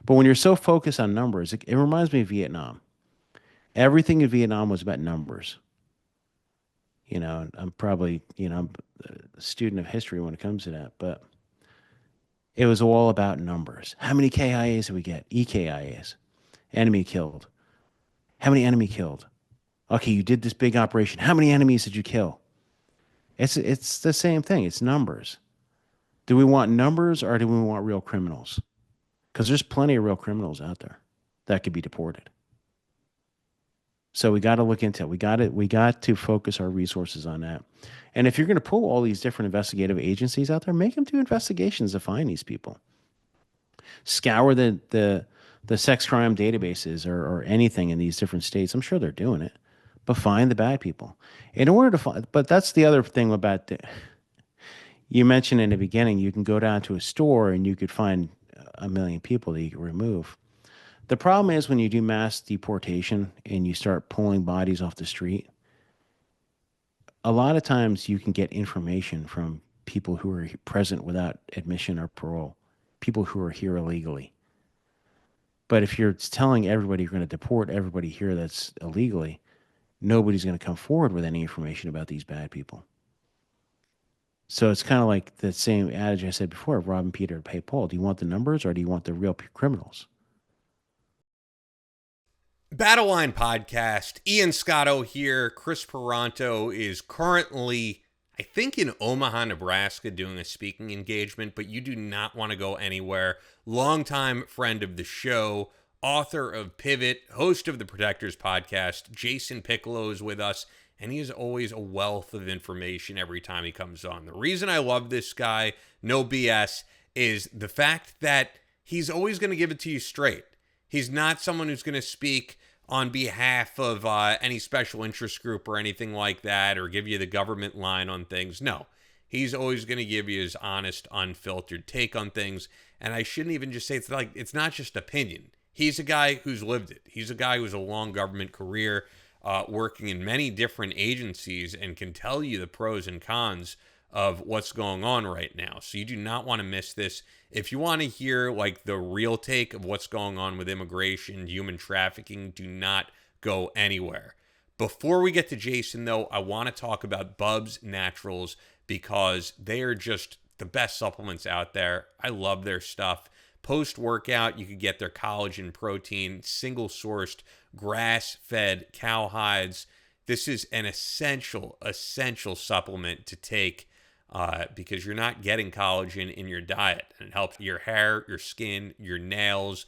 But when you're so focused on numbers, it reminds me of Vietnam. Everything in Vietnam was about numbers. I'm probably, I'm a student of history when it comes to that, but it was all about numbers. How many KIAs did we get? EKIAs. Enemy killed. How many enemy killed? Okay, you did this big operation. How many enemies did you kill? It's the same thing. It's numbers. Do we want numbers or do we want real criminals? Because there's plenty of real criminals out there that could be deported. So we got to look into it. We got to focus our resources on that. And if you're going to pull all these different investigative agencies out there, make them do investigations to find these people. Scour the sex crime databases or anything in these different states. I'm sure they're doing it, but find the bad people. In order to find, but that's the other thing about you mentioned in the beginning. You can go down to a store and you could find a million people that you can remove. The problem is when you do mass deportation and you start pulling bodies off the street, a lot of times you can get information from people who are present without admission or parole, people who are here illegally. But if you're telling everybody you're going to deport everybody here that's illegally, nobody's going to come forward with any information about these bad people. So it's kind of like the same adage I said before, robbing Peter to pay Paul. Do you want the numbers or do you want the real criminals? Battle Line Podcast. Ian Scotto here. Chris Peranto is currently, I think, in Omaha, Nebraska, doing a speaking engagement, but you do not want to go anywhere. Longtime friend of the show, author of Pivot, host of the Protectors Podcast, Jason Piccolo is with us, and he is always a wealth of information every time he comes on. The reason I love this guy, no BS, is the fact that he's always going to give it to you straight. He's not someone who's going to speak on behalf of any special interest group or anything like that, or give you the government line on things. No, he's always going to give you his honest, unfiltered take on things. And I shouldn't even just say it's not just opinion. He's a guy who's lived it. He's a guy who's a long government career, working in many different agencies, and can tell you the pros and cons of what's going on right now. So you do not want to miss this. If you want to hear like the real take of what's going on with immigration, human trafficking, do not go anywhere. Before we get to Jason, though, I want to talk about Bubs Naturals because they are just the best supplements out there. I love their stuff. Post-workout, you could get their collagen protein, single-sourced, grass-fed cow hides. This is an essential supplement to take because you're not getting collagen in your diet. And it helps your hair, your skin, your nails.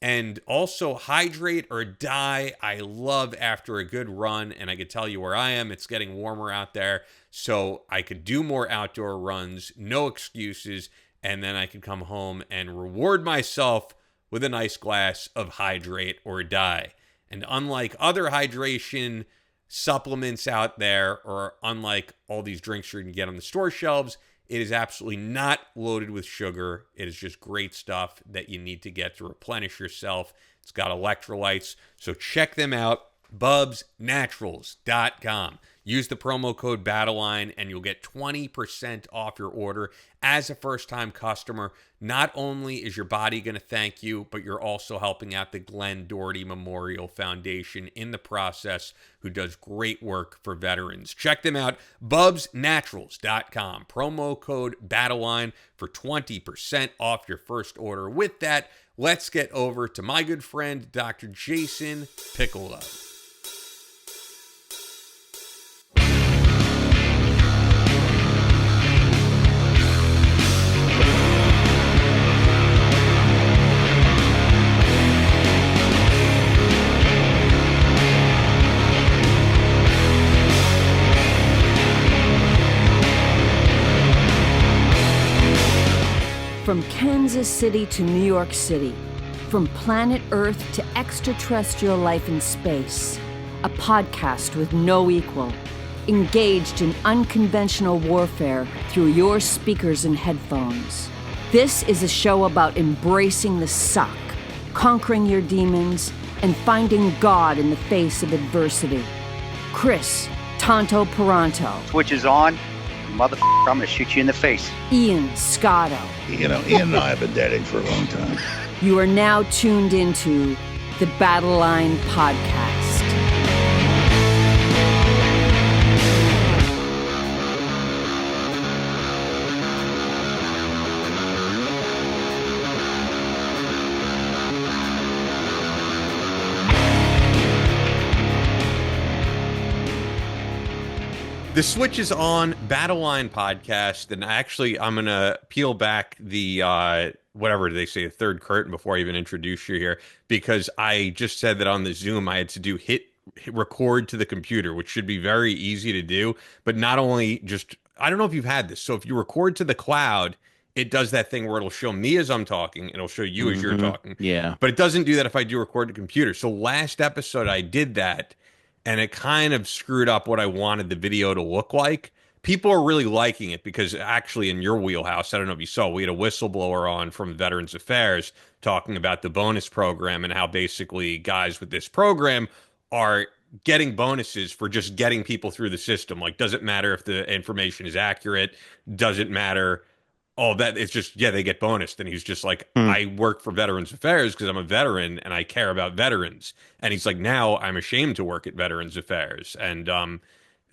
And also hydrate or die. I love after a good run, and I can tell you where I am. It's getting warmer out there, so I could do more outdoor runs, no excuses, and then I could come home and reward myself with a nice glass of hydrate or die. And unlike other hydration supplements out there, or unlike all these drinks you can get on the store shelves, it is absolutely not loaded with sugar. It is just great stuff that you need to get to replenish yourself. It's got electrolytes, so check them out, bubsnaturals.com. Use the promo code BATTLELINE and you'll get 20% off your order. As a first-time customer, not only is your body going to thank you, but you're also helping out the Glenn Doherty Memorial Foundation in the process, who does great work for veterans. Check them out, bubsnaturals.com. Promo code BATTLELINE for 20% off your first order. With that, let's get over to my good friend, Dr. Jason Piccolo. From Kansas City to New York City, from planet Earth to extraterrestrial life in space, a podcast with no equal, engaged in unconventional warfare through your speakers and headphones. This is a show about embracing the suck, conquering your demons, and finding God in the face of adversity. Chris Tonto Peranto. Switch is on. Motherfucker, I'm gonna shoot you in the face. Ian Scotto. You know, Ian and I have been dating for a long time. You are now tuned into the Battle Line Podcast. The switch is on, Battle Line Podcast, and actually I'm going to peel back the, whatever they say, the third curtain before I even introduce you here, because I just said that on the Zoom I had to do hit record to the computer, which should be very easy to do, but not only just, I don't know if you've had this, so if you record to the cloud, it does that thing where it'll show me as I'm talking, and it'll show you as you're talking, Yeah. but it doesn't do that if I do record to computer. So last episode I did that, and it kind of screwed up what I wanted the video to look like. People are really liking it because actually in your wheelhouse, I don't know if you saw, we had a whistleblower on from Veterans Affairs talking about the bonus program and how basically guys with this program are getting bonuses for just getting people through the system. Like, doesn't matter if the information is accurate, doesn't matter all that. It's just, yeah, they get bonused. And he's just like, Hmm. I work for Veterans Affairs because I'm a veteran and I care about veterans. And he's like, now I'm ashamed to work at Veterans Affairs. And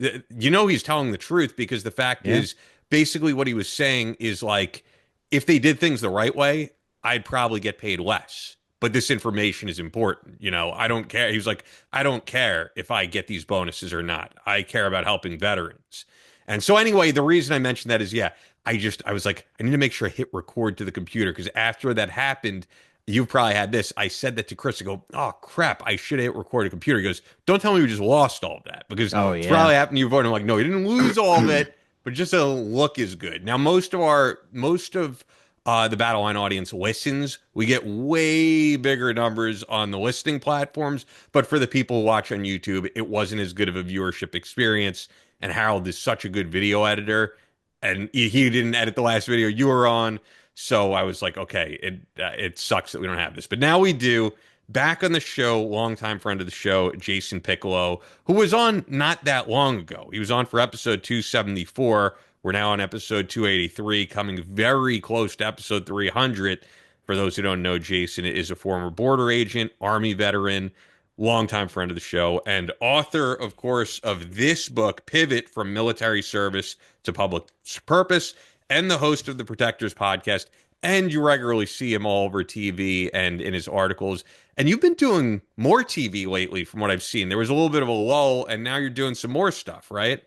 he's telling the truth, because the fact Yeah. is, basically what he was saying is like, if they did things the right way, I'd probably get paid less. But this information is important. I don't care. He was like, I don't care if I get these bonuses or not. I care about helping veterans. And so anyway, the reason I mentioned that is, yeah, I was like, I need to make sure I hit record to the computer, because after that happened, you've probably had this. I said that to Chris. I go, oh crap, I should have hit record to computer. He goes, don't tell me we just lost all of that, because Oh, it's yeah. probably happened to you before. And I'm like, no, you didn't lose all of it, but just a look is good. Now, most of the Battle Line audience listens. We get way bigger numbers on the listening platforms, but for the people who watch on YouTube, it wasn't as good of a viewership experience. And Harold is such a good video editor, and he didn't edit the last video you were on. So I was like, okay, it sucks that we don't have this, but now we do. Back on the show, longtime friend of the show, Jason Piccolo, who was on not that long ago. He was on for episode 274. We're now on episode 283, coming very close to episode 300. For those who don't know, Jason is a former border agent, Army veteran, longtime friend of the show, and author, of course, of this book, Pivot from Military Service to Public Purpose, and the host of the Protectors podcast. And you regularly see him all over TV and in his articles. And you've been doing more TV lately, from what I've seen. There was a little bit of a lull, and now you're doing some more stuff, right?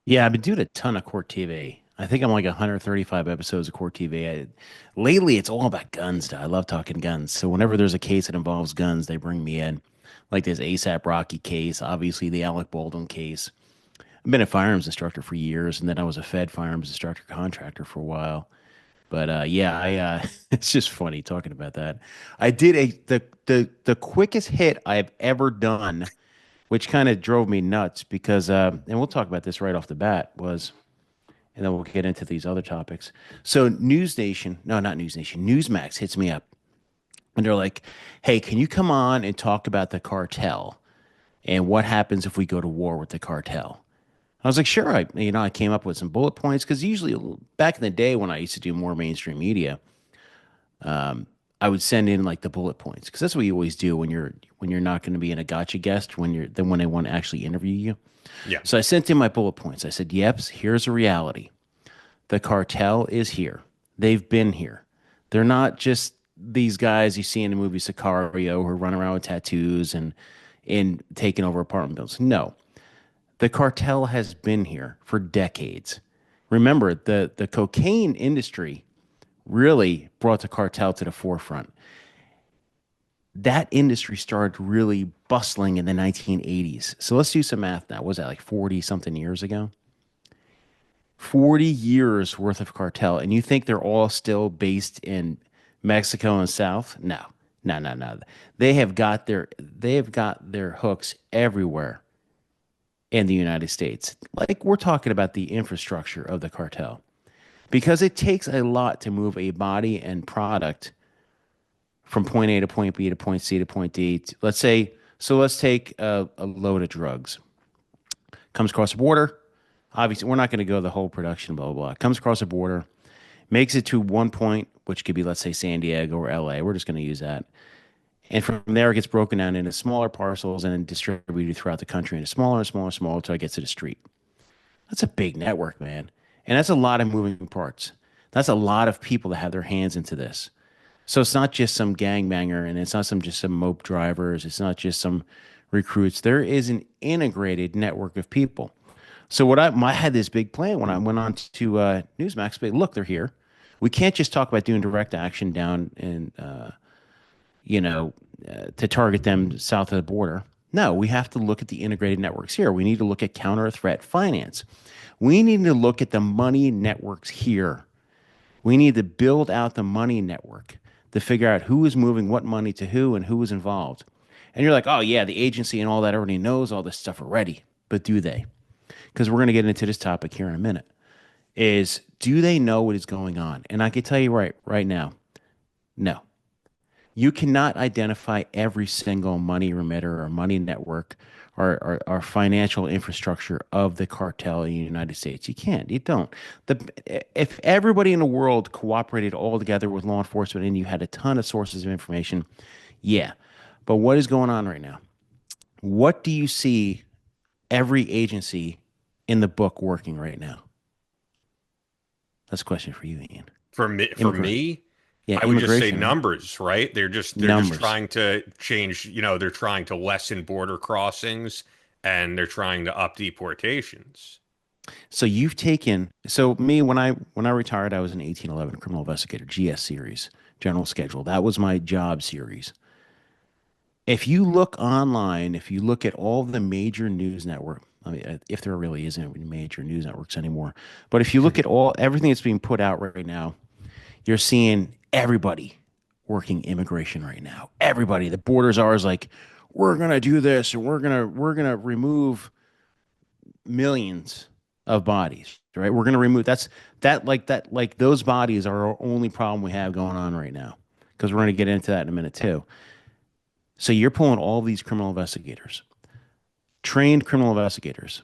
Yeah, I've been doing a ton of court TV. I think I'm like 135 episodes of court TV. Lately, it's all about guns. I love talking guns. So whenever there's a case that involves guns, they bring me in. Like this ASAP Rocky case, obviously the Alec Baldwin case. I've been a firearms instructor for years, and then I was a Fed firearms instructor contractor for a while. But yeah, I it's just funny talking about that. I did the quickest hit I've ever done, which kind of drove me nuts because and we'll talk about this right off the bat, was, and then we'll get into these other topics. So News Nation, no, not News Nation, Newsmax hits me up, and they're like, "Hey, can you come on and talk about the cartel and what happens if we go to war with the cartel?" I was like, sure. I came up with some bullet points, because usually back in the day when I used to do more mainstream media, I would send in like the bullet points, because that's what you always do when you're not going to be in a gotcha guest, when they want to actually interview you. Yeah. So I sent in my bullet points. I said, "Yep, here's a reality. The cartel is here. They've been here. They're not just these guys you see in the movie Sicario who run around with tattoos and taking over apartment buildings. No, the cartel has been here for decades. Remember, the cocaine industry really brought the cartel to the forefront. That industry started really bustling in the 1980s. So let's do some math now. What was that, like 40 something years ago? 40 years worth of cartel. And you think they're all still based in Mexico and South? No, no, no, no. They have got their hooks everywhere in the United States. Like, we're talking about the infrastructure of the cartel, because it takes a lot to move a body and product from point A to point B to point C to point D. Let's take a load of drugs. Comes across the border. Obviously, we're not going to go the whole production, blah, blah, blah. Comes across the border, makes it to one point, which could be, let's say, San Diego or LA. We're just going to use that. And from there, it gets broken down into smaller parcels and then distributed throughout the country into smaller and smaller and smaller until it gets to the street. That's a big network, man. And that's a lot of moving parts. That's a lot of people that have their hands into this. So it's not just some gangbanger and it's not just some mope drivers. It's not just some recruits. There is an integrated network of people. So I had this big plan when I went on to Newsmax. But look, they're here. We can't just talk about doing direct action down in, you know, to target them south of the border. No, we have to look at the integrated networks here. We need to look at counter threat finance. We need to look at the money networks here. We need to build out the money network to figure out who is moving what money to who and who is involved. And you're like, oh, yeah, the agency and all that already knows all this stuff already. But do they? Because we're going to get into this topic here in a minute. Is do they know what is going on? And I can tell you right now, no. You cannot identify every single money remitter or money network or financial infrastructure of the cartel in the United States. You can't. You don't. If everybody in the world cooperated all together with law enforcement and you had a ton of sources of information, yeah. But what is going on right now? What do you see every agency in the book working right now? That's a question for you, Ian. For me, Yeah, I would just say immigration, right? numbers, right? They're just Numbers. trying to change, they're trying to lessen border crossings and they're trying to up deportations. So you've taken so me when I retired, I was an 1811 criminal investigator, GS series, general schedule. That was my job series. If you look online, if you look at all the major news network, I mean, if there really isn't any major news networks anymore, but if you look at everything that's being put out right now, you're seeing everybody working immigration right now. Everybody, the borders are is like, we're gonna do this and we're gonna remove millions of bodies, right? We're gonna remove that those bodies are our only problem we have going on right now. Because we're gonna get into that in a minute too. So you're pulling all these criminal investigators, trained criminal investigators,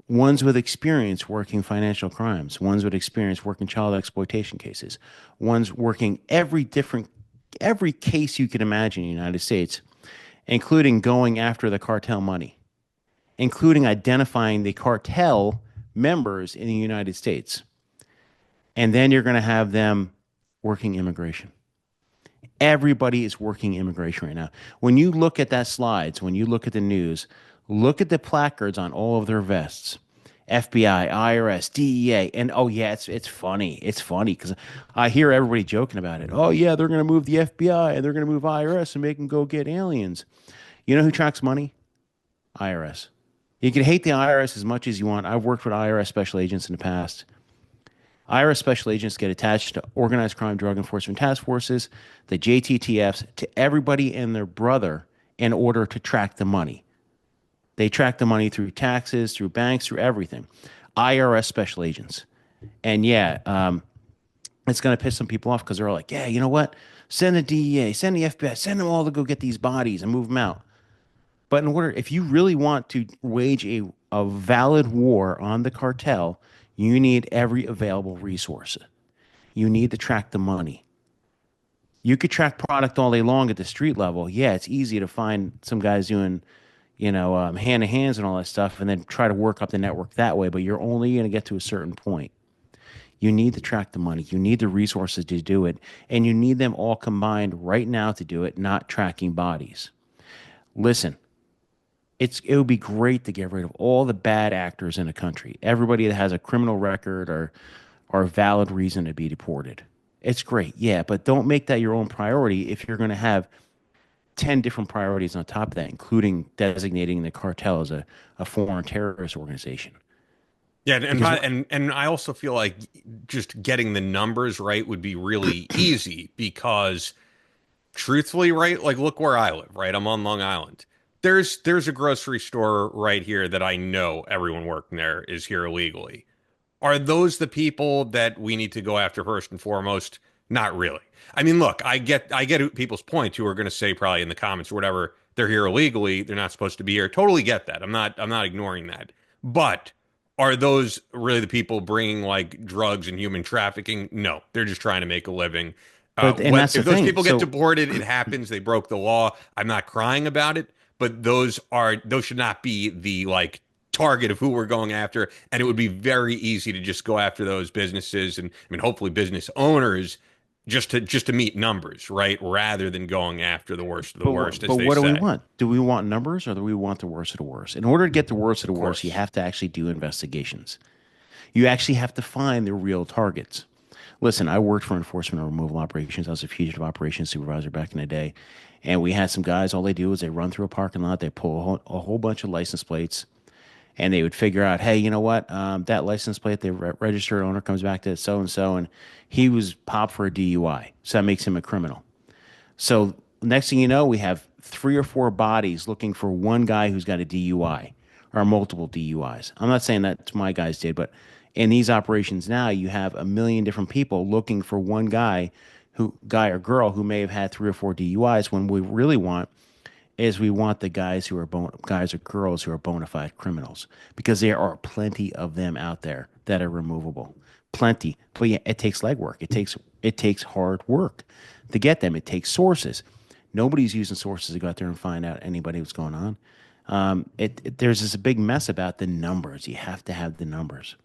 ones with experience working financial crimes, ones with experience working child exploitation cases, ones working every case you can imagine in the United States, including going after the cartel money, including identifying the cartel members in the United States. And then you're going to have them working immigration. Everybody is working immigration right now. When you look at that slides, when you look at the news, look at the placards on all of their vests. FBI, IRS, DEA, and oh yeah, it's funny. It's funny because I hear everybody joking about it. Oh yeah, they're going to move the FBI and they're going to move IRS and make them go get aliens. You know who tracks money? IRS. You can hate the IRS as much as you want. I've worked with IRS special agents in the past. IRS special agents get attached to organized crime drug enforcement task forces, the JTTFs, to everybody and their brother in order to track the money. They track the money through taxes, through banks, through everything. IRS special agents. And yeah, it's going to piss some people off because they're like, yeah, you know what? Send the DEA, send the FBI, send them all to go get these bodies and move them out. But if you really want to wage a valid war on the cartel, you need every available resource. You need to track the money. You could track product all day long at the street level. Yeah, it's easy to find some guys doing, hand to hands and all that stuff, and then try to work up the network that way. But you're only going to get to a certain point. You need to track the money. You need the resources to do it, and you need them all combined right now to do it, not tracking bodies. Listen, it would be great to get rid of all the bad actors in a country. Everybody that has a criminal record or a valid reason to be deported. It's great, yeah, but don't make that your own priority if you're going to have 10 different priorities on top of that, including designating the cartel as a foreign terrorist organization. Yeah, and Because and I also feel like just getting the numbers right would be really easy because truthfully, right? Like look where I live, right? I'm on Long Island. There's a grocery store right here that I know everyone working there is here illegally. Are those the people that we need to go after first and foremost? Not really. I mean, look, I get people's point who are going to say probably in the comments or whatever, they're here illegally, they're not supposed to be here. Totally get that. I'm not ignoring that. But are those really the people bringing like drugs and human trafficking? No, they're just trying to make a living. But and that's the If those thing. people get So, deported, it happens. They broke the law. I'm not crying about it, but those should not be the like target of who we're going after. And it would be very easy to just go after those businesses and I mean, hopefully business owners just to meet numbers, right? Rather than going after the worst of the worst, but as they what do we say. want? Do we want numbers or do we want the worst of the worst? In order to get the worst of Of the worst, you course. have to actually do investigations. You actually have to find the real targets. Listen, I worked for enforcement and removal operations. I was a fugitive operations supervisor back in the day. And we had some guys, all they do is they run through a parking lot, they pull a whole bunch of license plates, and they would figure out, hey, you know what? That license plate, the registered owner comes back to so and he was popped for a DUI. So that makes him a criminal. So next thing you know, we have 3 or 4 bodies looking for one guy who's got a DUI or multiple DUIs. I'm not saying that's my guys did, but in these operations now, you have a million different people looking for one guy or girl who may have had 3 or 4 DUIs. When we really want is we want the guys who are guys or girls who are bona fide criminals because there are plenty of them out there that are removable, plenty. But yeah, it takes legwork. It takes hard work to get them. It takes sources. Nobody's using sources to go out there and find out anybody what's going on. There's this big mess about the numbers. You have to have the numbers.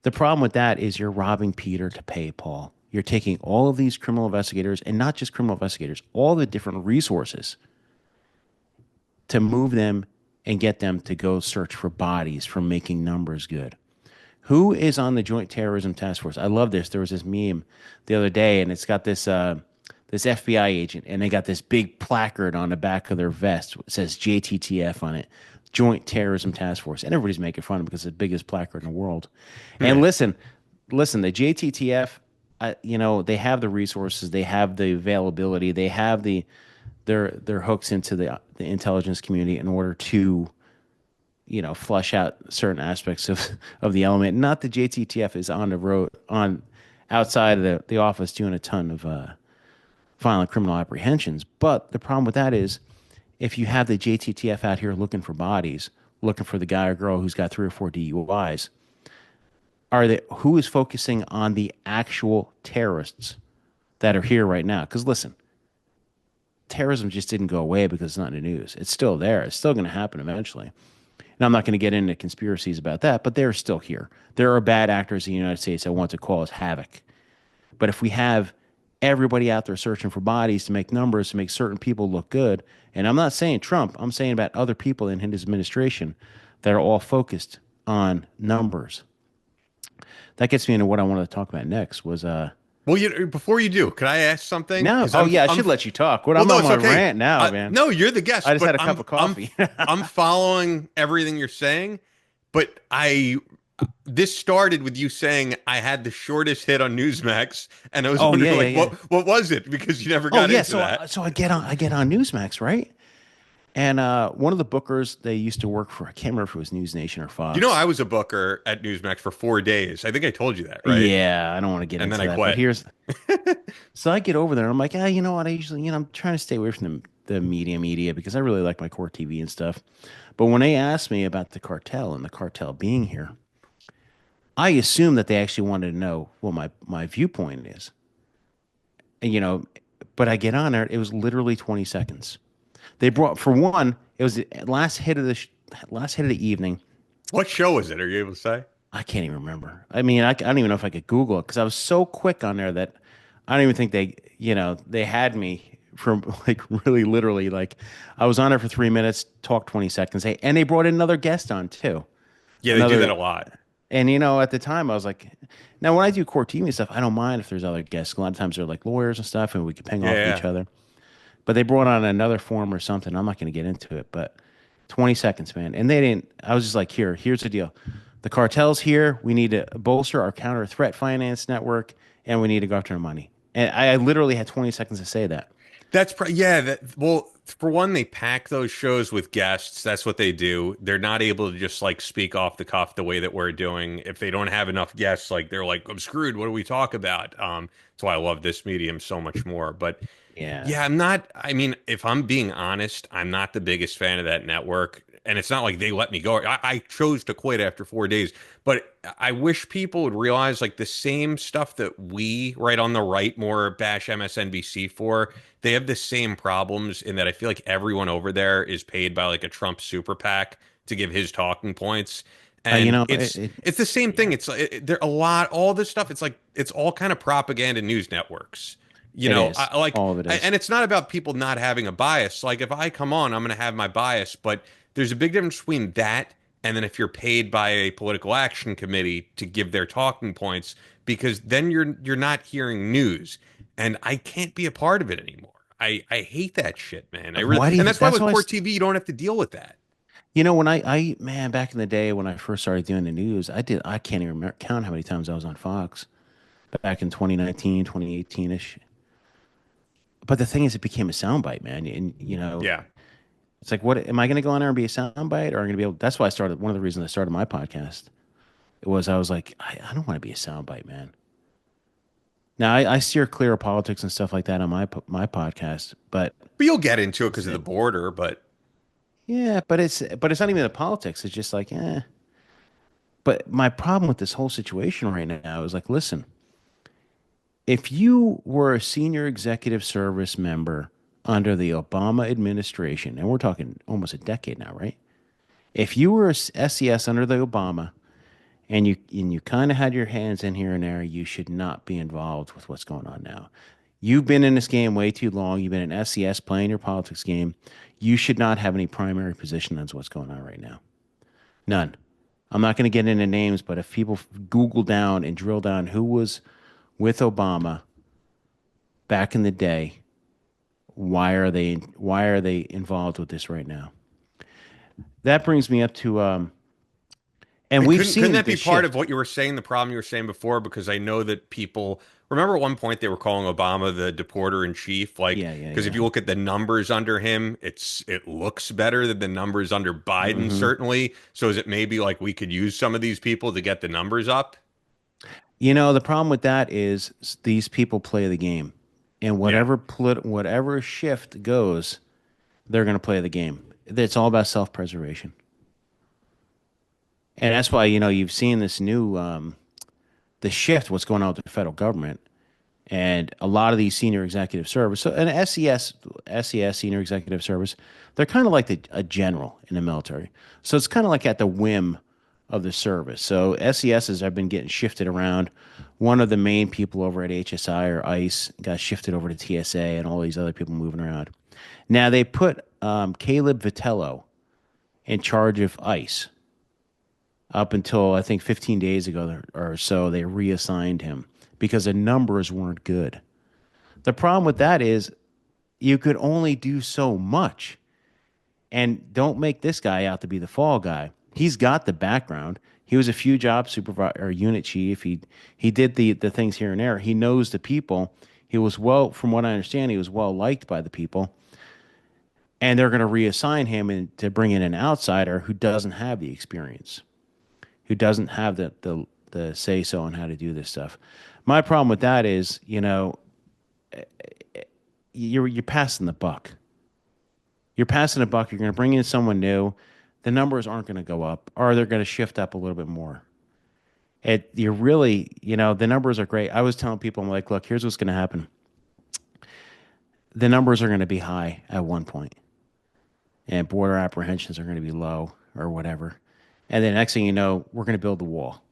The problem with that is you're robbing Peter to pay Paul. You're taking all of these criminal investigators, and not just criminal investigators, all the different resources to move them and get them to go search for bodies for making numbers good. Who is on the Joint Terrorism Task Force? I love this. There was this meme the other day, and it's got this FBI agent, and they got this big placard on the back of their vest. It says JTTF on it, Joint Terrorism Task Force, and everybody's making fun of them because it's the biggest placard in the world. And listen, the JTTF, they have the resources, they have the availability, they have their hooks into the intelligence community in order to flush out certain aspects of the element. Not the JTTF is on the road on outside of the office doing a ton of violent criminal apprehensions. But the problem with that is if you have the JTTF out here looking for bodies, looking for the guy or girl who's got 3 or 4 DUIs, who is focusing on the actual terrorists that are here right now? Because listen, terrorism just didn't go away because it's not in the news. It's still there. It's still going to happen eventually. And I'm not going to get into conspiracies about that, but they're still here. There are bad actors in the United States that want to cause havoc. But if we have everybody out there searching for bodies to make numbers, to make certain people look good, and I'm not saying Trump, I'm saying about other people in his administration that are all focused on numbers. That gets me into what I wanted to talk about next was Well, before you do, could I ask something? no. 'Cause Oh yeah, I I'm should let you talk. What Well, I'm no, on it's my okay. rant now, man. No, you're the guest. I just but had a cup of coffee. I'm following everything you're saying, but this started with you saying I had the shortest hit on Newsmax, and I was Oh wondering yeah, like yeah, yeah. what was it because you never Oh got yeah. into that. So I get on Newsmax, right? And one of the bookers they used to work for, I can't remember if it was News Nation or You know, Fox. I was a booker at Newsmax for 4 days. I think I told you that, right? Yeah, I don't want to get And into then I that, but quit. so I get over there and I'm like, you know what? I usually, I'm trying to stay away from the media because I really like my core TV and stuff. But when they asked me about the cartel and the cartel being here, I assumed that they actually wanted to know what my viewpoint is. And, but I get on there, it was literally 20 seconds. They brought, for one, it was the last hit of the evening. What show was it? Are you able to say? I can't even remember. I mean, I don't even know if I could Google it because I was so quick on there that I don't even think they had me from like really literally like I was on there for 3 minutes, talked 20 seconds, and they brought in another guest on too. Yeah, they do Another, that a lot. and at the time I was like, now when I do court TV and stuff, I don't mind if there's other guests. A lot of times they're like lawyers and stuff, and we can ping Yeah, off of yeah. each other. But they brought on another form or something. I'm not going to get into it, but 20 seconds, man. And they didn't, I was just like, here's the deal. The cartel's here. We need to bolster our counter threat finance network, and we need to go after our money. And I literally had 20 seconds to say that. Yeah. Well, for one, they pack those shows with guests. That's what they do. They're not able to just like speak off the cuff the way that we're doing. If they don't have enough guests, like they're like, I'm screwed. What do we talk about? That's why I love this medium so much more. But Yeah. yeah, I'm not. I mean, if I'm being honest, I'm not the biggest fan of that network. and it's not like they let me go. I chose to quit after 4 days. But I wish people would realize like the same stuff that we right on the right more bash MSNBC for, they have the same problems in that I feel like everyone over there is paid by like a Trump super PAC to give his talking points. You And know, it's the same thing. yeah, It's there a lot, all this stuff. It's like it's all kind of propaganda news networks. You it know, is. like, All of it is. and it's not about people not having a bias. Like, if I come on, I'm going to have my bias, but there's a big difference between that and then if you're paid by a political action committee to give their talking points, because then you're not hearing news, and I can't be a part of it anymore. I hate that shit, man. I really, Why do you and think? that's why That's with why. court TV, you don't have to deal with that. When man, back in the day when I first started doing the news, I can't even count how many times I was on Fox back in 2019, 2018-ish. But the thing is, it became a soundbite, man. And, Yeah. it's like, what am I going to go on there and be a soundbite, or am I going to be able? That's why I started. One of the reasons I started my podcast, I was like, I don't want to be a soundbite, man. Now I steer clear of politics and stuff like that on my podcast, but But you'll get into it because it's, of the border. But yeah, but it's not even the politics. It's just like, eh. But my problem with this whole situation right now is like, listen, if you were a senior executive service member under the Obama administration, and we're talking almost a decade now, right? If you were a SES under the Obama and you kind of had your hands in here and there, you should not be involved with what's going on now. You've been in this game way too long. You've been in SES playing your politics game. You should not have any primary position on what's going on right now. None. I'm not going to get into names, but if people Google down and drill down who was with Obama back in the day, why are they involved with this right now? That brings me up to and and we've couldn't seen that the be part of shift. what you were saying? The problem you were saying before, because I know that people remember at one point they were calling Obama the deporter in chief. Like, Yeah, yeah, because if yeah. you look at the numbers under him, it looks better than the numbers under Biden, hmm certainly. So is it maybe like we could use some of these people to get the numbers up? The problem with that is these people play the game, and Yeah. whatever shift goes, they're going to play the game. It's all about self-preservation, and that's why you've seen this new the shift. What's going on with the federal government and a lot of these senior executive service. So an SES senior executive service, they're kind of like a general in the military. So it's kind of like at the whim of the service. So SESs have been getting shifted around. One of the main people over at HSI or ICE got shifted over to TSA, and all these other people moving around. Now they put Caleb Vitello in charge of ICE up until I think 15 days ago or so. They reassigned him because the numbers weren't good. The problem with that is you could only do so much. And don't make this guy out to be the fall guy. He's got the background. He was a few job supervisor or unit chief. He did the things here and there. He knows the people. He was from what I understand, he was well liked by the people. And they're going to reassign him to bring in an outsider who doesn't have the experience, who doesn't have the say so on how to do this stuff. My problem with that is, you're passing the buck. You're passing a buck. You're going to bring in someone new. The numbers aren't going to go up, or they're going to shift up a little bit more. You're really, the numbers are great. I was telling people, I'm like, look, here's what's going to happen. The numbers are going to be high at one point, and border apprehensions are going to be low or whatever. And then next thing you know, we're going to build the wall.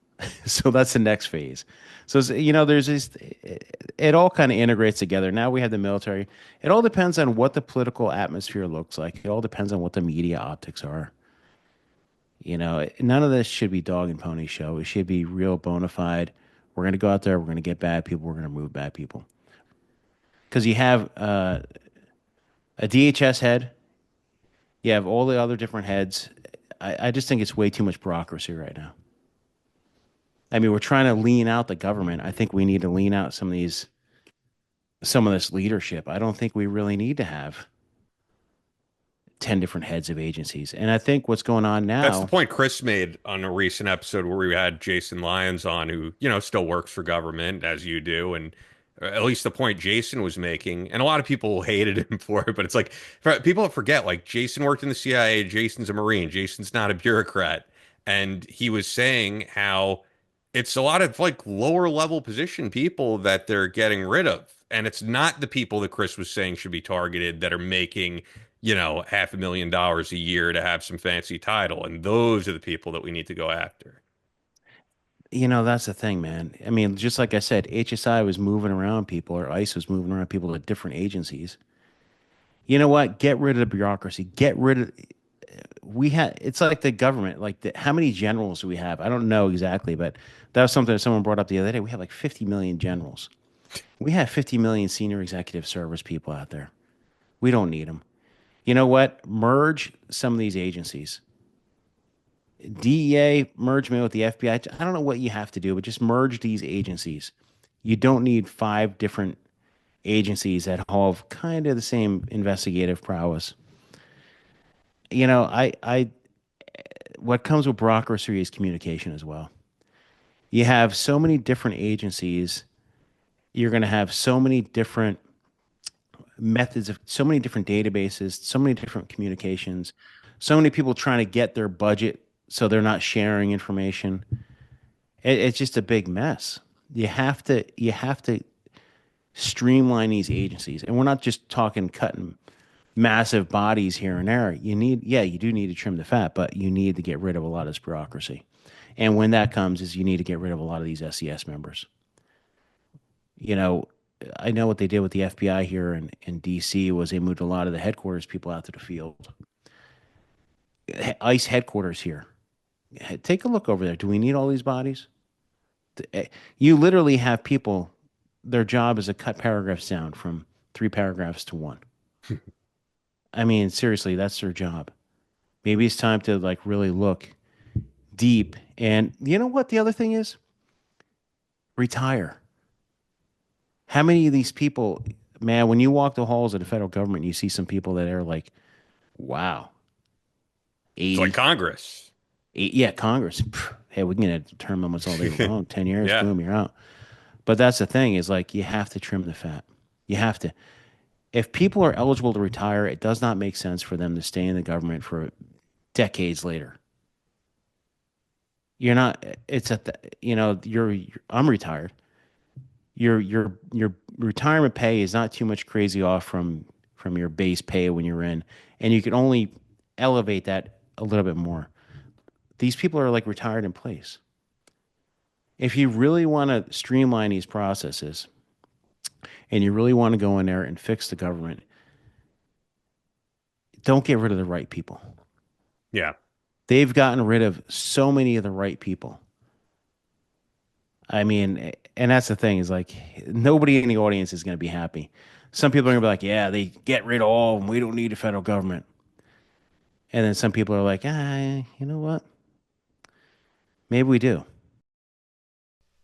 So that's the next phase. So, there's this, it all kind of integrates together. Now we have the military. It all depends on what the political atmosphere looks like. It all depends on what the media optics are. None of this should be dog and pony show. It should be real bona fide. We're going to go out there. We're going to get bad people. We're going to remove bad people. Because you have a DHS head. You have all the other different heads. I just think it's way too much bureaucracy right now. I mean, we're trying to lean out the government. I think we need to lean out some of this leadership. I don't think we really need to have 10 different heads of agencies. And I think what's going on That's the now, point Chris made on a recent episode where we had Jason Lyons on, who, still works for government as you do. And Or at least the point Jason was making, and a lot of people hated him for it, but it's like people forget, like, Jason worked in the CIA, Jason's a Marine, Jason's not a bureaucrat, and he was saying how it's a lot of like lower level position people that they're getting rid of, and it's not the people that Chris was saying should be targeted that are making, $500,000 a year to have some fancy title, and those are the people that we need to go after. That's the thing, man. I mean, just like I said, HSI was moving around people, or ICE was moving around people to different agencies. You know what? Get rid of the bureaucracy. Get rid of. We had. It's like the government. Like, how many generals do we have? I don't know exactly, but that was something that someone brought up the other day. We have like 50 million generals. We have 50 million senior executive service people out there. We don't need them. You know what? Merge some of these agencies. DEA, merge me with the FBI. I don't know what you have to do, but just merge these agencies. You don't need five different agencies that have kind of the same investigative prowess. What comes with bureaucracy is communication as well. You have so many different agencies. You're going to have so many different methods of so many different databases, so many different communications, so many people trying to get their budget so they're not sharing information. It's just a big mess. You have to streamline these agencies, and we're not just talking cutting massive bodies here and there. You do need to trim the fat, but you need to get rid of a lot of this bureaucracy. And when that comes, is you need to get rid of a lot of these SES members. You know, I know what they did with the FBI here in DC was they moved a lot of the headquarters people out to the field. ICE headquarters here. Take a look over there. Do we need all these bodies? You literally have people, their job is to cut paragraphs down from 3 paragraphs to one. I mean, seriously, that's their job. Maybe it's time to like really look deep. And you know what the other thing is? Retire. How many of these people, man, when you walk the halls of the federal government, you see some people that are like, wow, It's like 80, Congress. yeah, Congress. Hey, we can get a term limits all day long. 10 years, Yeah. boom, you're out. But that's the thing is like, you have to trim the fat. You have to. If people are eligible to retire, it does not make sense for them to stay in the government for decades later. You're not, it's at the, I'm retired. Your retirement pay is not too much crazy off from your base pay when you're in, and you can only elevate that a little bit more. These people are like retired in place. If you really want to streamline these processes and you really want to go in there and fix the government, don't get rid of the right people. Yeah. They've gotten rid of so many of the right people. I mean, and that's the thing is like nobody in the audience is going to be happy. Some people are going to be like, yeah, they get rid of all of them. We don't need a federal government. And then some people are like, you know what? Maybe we do.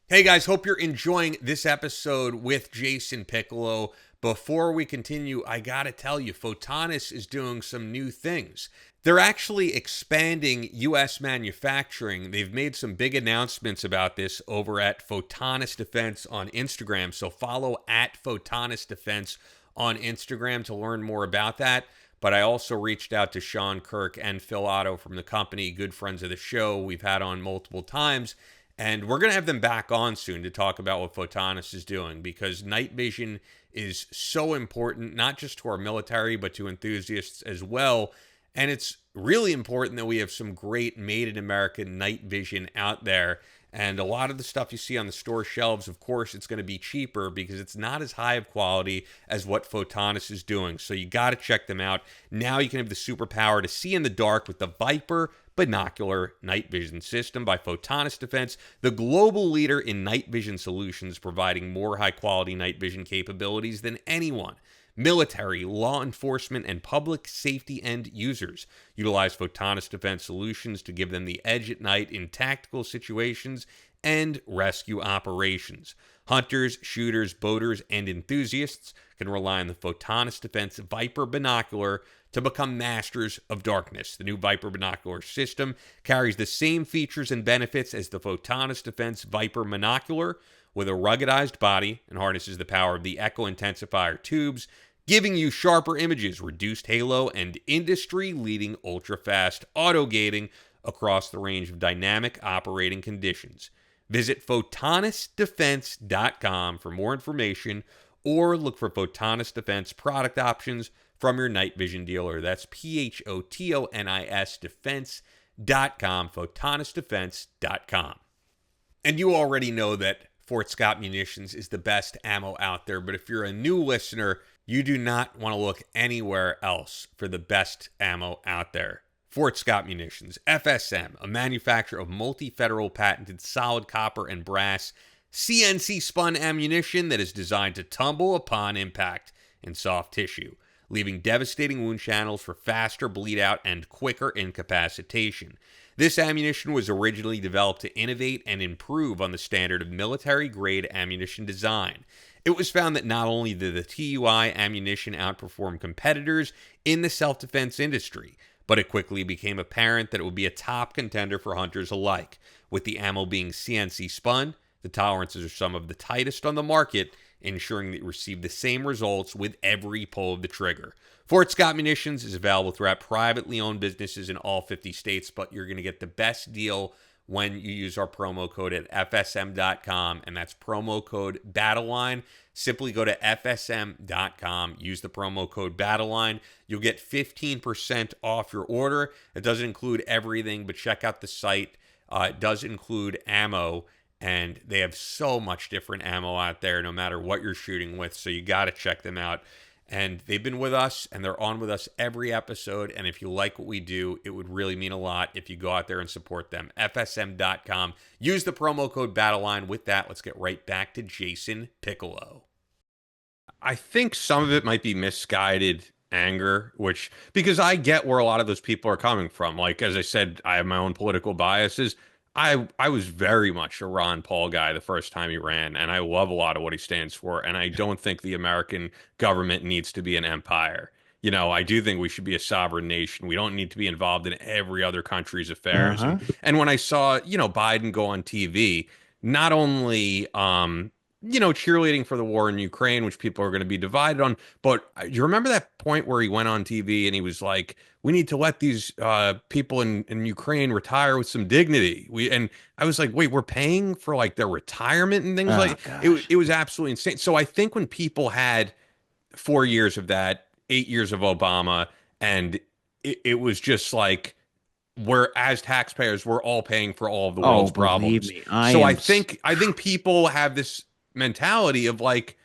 Hey guys, hope you're enjoying this episode with Jason Piccolo. Before we continue, I gotta tell you, Photonis is doing some new things. They're actually expanding U.S. manufacturing. They've made some big announcements about this over at Photonis Defense on Instagram. So follow at Photonis Defense on Instagram to learn more about that. But I also reached out to Sean Kirk and Phil Otto from the company, good friends of the show we've had on multiple times. And we're going to have them back on soon to talk about what Photonis is doing, because night vision is so important, not just to our military, but to enthusiasts as well. And it's really important that we have some great made in America night vision out there. And a lot of the stuff you see on the store shelves, of course, it's going to be cheaper because it's not as high of quality as what Photonis is doing. So you got to check them out. Now you can have the superpower to see in the dark with the Viper Binocular Night Vision System by Photonis Defense, the global leader in night vision solutions, providing more high-quality night vision capabilities than anyone. Military, law enforcement, and public safety end users utilize Photonis Defense solutions to give them the edge at night in tactical situations and rescue operations. Hunters, shooters, boaters, and enthusiasts can rely on the Photonis Defense Viper Binocular to become masters of darkness. The new Viper Binocular system carries the same features and benefits as the Photonis Defense Viper Monocular, with a ruggedized body and harnesses the power of the Echo Intensifier tubes, giving you sharper images, reduced halo, and industry-leading ultra-fast auto gating across the range of dynamic operating conditions. Visit photonisdefense.com for more information or look for Photonis Defense product options from your night vision dealer. That's PHOTONIS defense.com, photonisdefense.com. And you already know that Fort Scott Munitions is the best ammo out there, but if you're a new listener, you do not want to look anywhere else for the best ammo out there. Fort Scott Munitions, FSM, a manufacturer of multi-federal patented solid copper and brass CNC spun ammunition that is designed to tumble upon impact in soft tissue, leaving devastating wound channels for faster bleed out and quicker incapacitation. This ammunition was originally developed to innovate and improve on the standard of military-grade ammunition design. It was found that not only did the TUI ammunition outperform competitors in the self-defense industry, but it quickly became apparent that it would be a top contender for hunters alike. With the ammo being CNC spun, the tolerances are some of the tightest on the market, ensuring that you receive the same results with every pull of the trigger. Fort Scott Munitions is available throughout privately owned businesses in all 50 states, but you're going to get the best deal when you use our promo code at fsm.com, and that's promo code BATTLELINE. Simply go to fsm.com, use the promo code BATTLELINE. You'll get 15% off your order. It doesn't include everything, but check out the site. It does include ammo, and they have so much different ammo out there no matter what you're shooting with, so you got to check them out. And they've been with us, and they're on with us every episode. And if you like what we do, it would really mean a lot if you go out there and support them. FSM.com. Use the promo code BATTLELINE. With that, let's get right back to Jason Piccolo. I think some of it might be misguided anger, because I get where a lot of those people are coming from. Like, as I said, I have my own political biases. I was very much a Ron Paul guy the first time he ran, and I love a lot of what he stands for. And I don't think the American government needs to be an empire. I do think we should be a sovereign nation. We don't need to be involved in every other country's affairs. And when I saw, Biden go on TV, not only, cheerleading for the war in Ukraine, which people are going to be divided on, but you remember that point where he went on TV and he was like, we need to let these people in Ukraine retire with some dignity. And I was like, wait, we're paying for like their retirement and things it was absolutely insane. So I think when people had 4 years of that, 8 years of Obama, and it was just like, as taxpayers, we're all paying for all of the world's problems. Me, I think people have this mentality of like,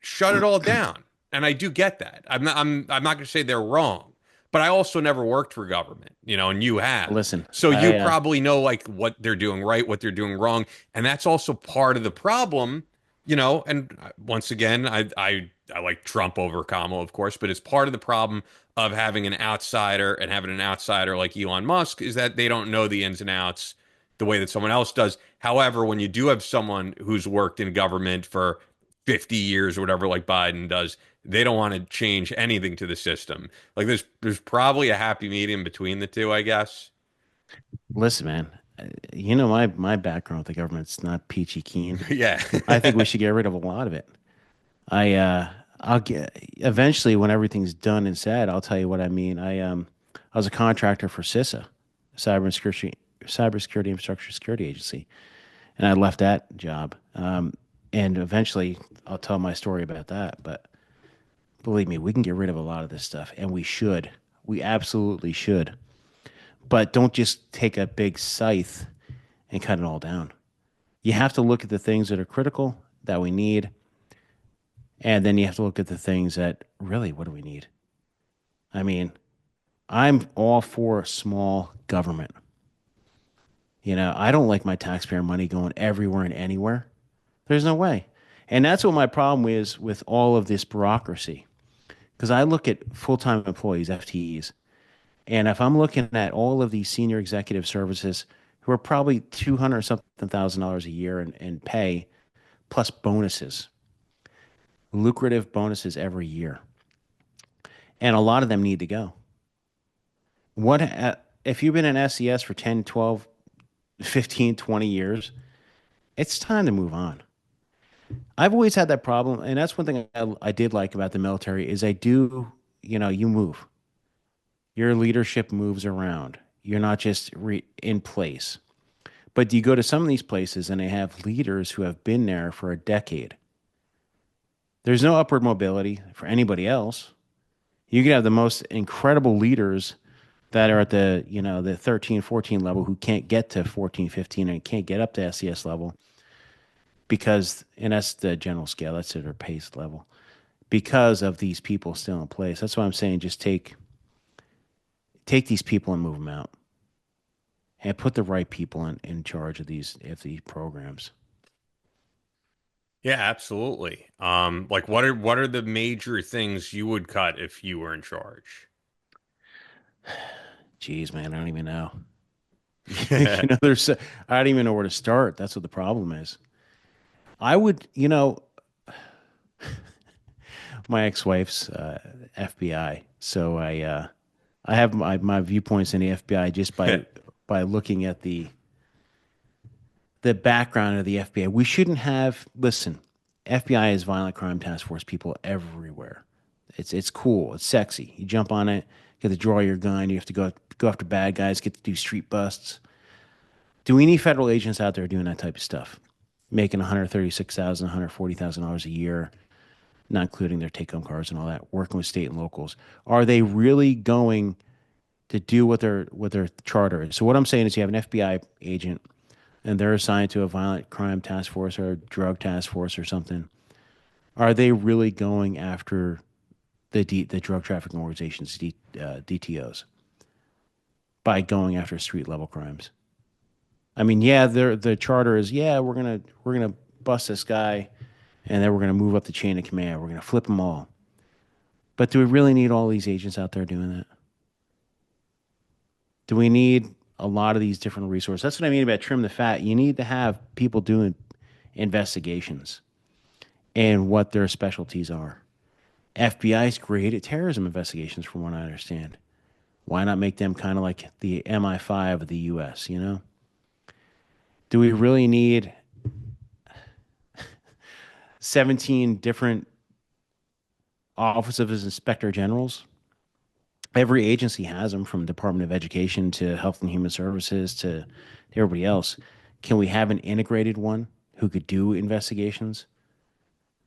shut it all down. And I do get that. I'm not going to say they're wrong. But I also never worked for government, and you have. Listen, so you probably know like what they're doing right, what they're doing wrong, and that's also part of the problem, And once again, I like Trump over Kamala, of course, but it's part of the problem of having an outsider, and having an outsider like Elon Musk is that they don't know the ins and outs the way that someone else does. However, when you do have someone who's worked in government for 50 years or whatever, like Biden does, they don't want to change anything to the system. Like there's probably a happy medium between the two, I guess. Listen, man, my background with the government's not peachy keen. Yeah. I think we should get rid of a lot of it. I'll get eventually when everything's done and said, I'll tell you what I mean. I was a contractor for CISA, Cybersecurity Infrastructure Security Agency, and I left that job. And eventually I'll tell my story about that, but believe me, we can get rid of a lot of this stuff, and we should. We absolutely should. But don't just take a big scythe and cut it all down. You have to look at the things that are critical, that we need, and then you have to look at the things that really, what do we need? I mean, I'm all for small government. I don't like my taxpayer money going everywhere and anywhere. There's no way. And that's what my problem is with all of this bureaucracy. Because I look at full-time employees, FTEs, and if I'm looking at all of these senior executive services who are probably $200,000 a year in pay, plus bonuses, lucrative bonuses every year, and a lot of them need to go. If you've been in SES for 10, 12, 15, 20 years, it's time to move on. I've always had that problem, and that's one thing I did like about the military is I do, you move. Your leadership moves around. You're not just in place. But you go to some of these places and they have leaders who have been there for a decade. There's no upward mobility for anybody else. You could have the most incredible leaders that are at the 13, 14 level who can't get to 14, 15 and can't get up to SES level because, and that's the general scale, that's at their pace level, because of these people still in place. That's why I'm saying just take these people and move them out and put the right people in charge of these programs. Yeah, absolutely. Like what are the major things you would cut if you were in charge? Jeez, man, I don't even know. There's I don't even know where to start. That's what the problem is. I would, my ex-wife's FBI, so I have my viewpoints in the FBI just by looking at the background of the FBI. We shouldn't have listen. FBI is violent crime task force people everywhere. It's cool. It's sexy. You jump on it. You have to draw your gun. You have to go after bad guys. Get to do street busts. Do we need federal agents out there doing that type of stuff? Making $136,000, $140,000 a year, not including their take home cars and all that, working with state and locals. Are they really going to do what their charter is? So what I'm saying is you have an FBI agent and they're assigned to a violent crime task force or a drug task force or something. Are they really going after the drug trafficking organizations, DTOs, by going after street level crimes? I mean, yeah, the charter is yeah, we're gonna bust this guy, and then we're gonna move up the chain of command. We're gonna flip them all. But do we really need all these agents out there doing that? Do we need a lot of these different resources? That's what I mean about trim the fat. You need to have people doing investigations and what their specialties are. FBI's great at terrorism investigations, from what I understand. Why not make them kind of like the MI5 of the U.S., you know? Do we really need 17 different office of inspector generals? Every agency has them, from Department of Education to Health and Human Services to everybody else. Can we have an integrated one who could do investigations?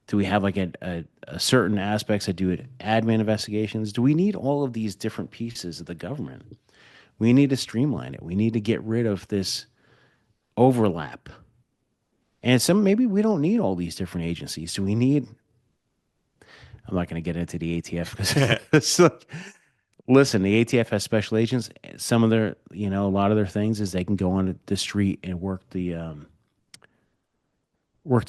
Do we have like a certain aspects that do it admin investigations? Do we need all of these different pieces of the government? We need to streamline it. We need to get rid of this overlap. And some maybe we don't need all these different agencies. Do we need? I'm not going to get into the ATF because it's like, listen, the ATF has special agents. Some of their, a lot of their things is they can go on the street and work the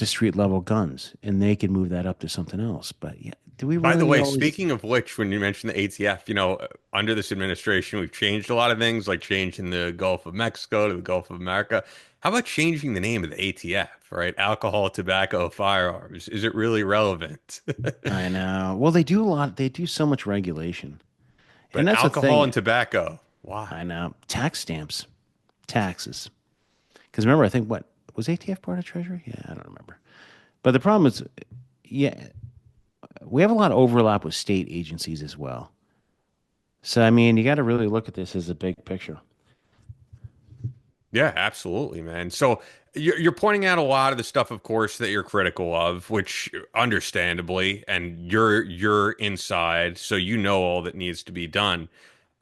street level guns, and they can move that up to something else. But yeah, do we By really the need way, all these? speaking of which, when you mentioned the ATF, under this administration, we've changed a lot of things, like changing the Gulf of Mexico to the Gulf of America. How about changing the name of the ATF, right? Alcohol, tobacco, firearms. Is it really relevant? I know. Well, they do a lot. They do so much regulation, and But that's the alcohol thing. and tobacco, I why? know. Tax stamps, taxes. Because remember, I think what was ATF part of Treasury? Yeah, I don't remember. But the problem is, yeah, we have a lot of overlap with state agencies as well. So I mean, you got to really look at this as a big picture. Yeah, absolutely, man. So you're pointing out a lot of the stuff, of course, that you're critical of, which understandably, and you're inside, so you know all that needs to be done.